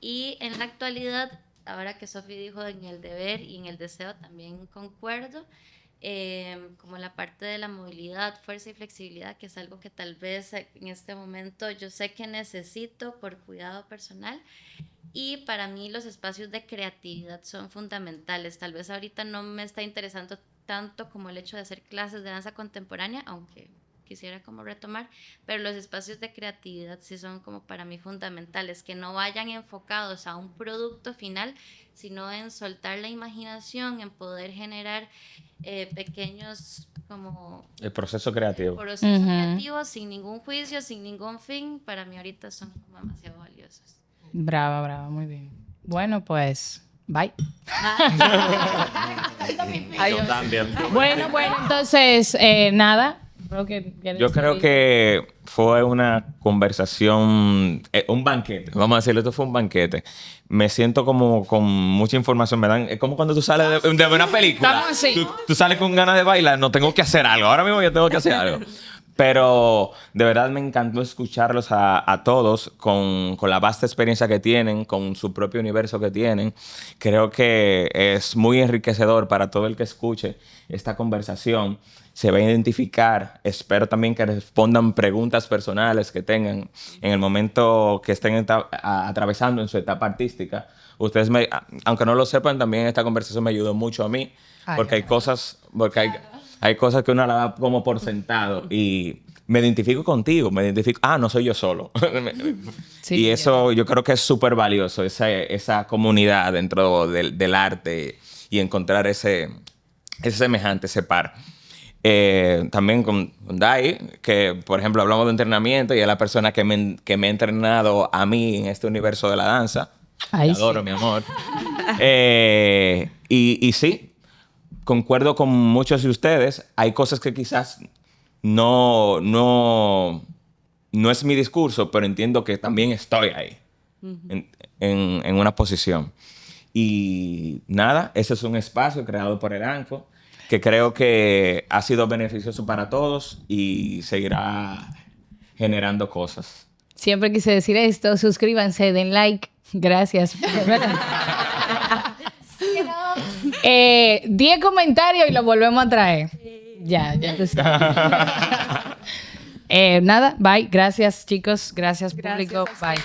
Y en la actualidad, ahora que Sofi dijo en el deber y en el deseo, también concuerdo, como la parte de la movilidad, fuerza y flexibilidad, que es algo que tal vez en este momento yo sé que necesito por cuidado personal. Y para mí los espacios de creatividad son fundamentales. Tal vez ahorita no me está interesando tanto como el hecho de hacer clases de danza contemporánea, aunque quisiera como retomar, pero los espacios de creatividad sí son como para mí fundamentales, que no vayan enfocados a un producto final, sino en soltar la imaginación, en poder generar pequeños como El proceso creativo. procesos creativos, sin ningún juicio, sin ningún fin, para mí ahorita son como demasiado valiosos. Brava, brava, muy bien. Bueno, pues, bye. Yo también. Bueno, entonces, nada. Yo creo que fue una conversación, un banquete, vamos a decirlo, esto fue un banquete. Me siento como con mucha información, es como cuando tú sales de una película. Estamos así. Tú sales con ganas de bailar, no tengo que hacer algo, ahora mismo yo tengo que hacer algo. Pero de verdad me encantó escucharlos a todos con la vasta experiencia que tienen, con su propio universo que tienen. Creo que es muy enriquecedor para todo el que escuche esta conversación. Se va a identificar. Espero también que respondan preguntas personales que tengan en el momento que estén atravesando en su etapa artística. Ustedes, aunque no lo sepan, también esta conversación me ayudó mucho a mí, porque hay cosas que uno la da como por sentado y me identifico contigo, no soy yo solo. Sí, y eso yo creo que es súper valioso, esa comunidad dentro del arte y encontrar ese semejante, ese par. También con Dai, que por ejemplo hablamos de entrenamiento y es la persona que me ha entrenado a mí en este universo de la danza. Ay, Te adoro, sí. mi amor. Y sí, concuerdo con muchos de ustedes. Hay cosas que quizás no es mi discurso, pero entiendo que también estoy ahí, en una posición. Y nada, ese es un espacio creado por el ANCO que creo que ha sido beneficioso para todos y seguirá generando cosas. Siempre quise decir esto. Suscríbanse, den like. Gracias. 10 comentarios y lo volvemos a traer. Ya tú sabes. Nada, bye. Gracias, chicos. Gracias, público. Bye.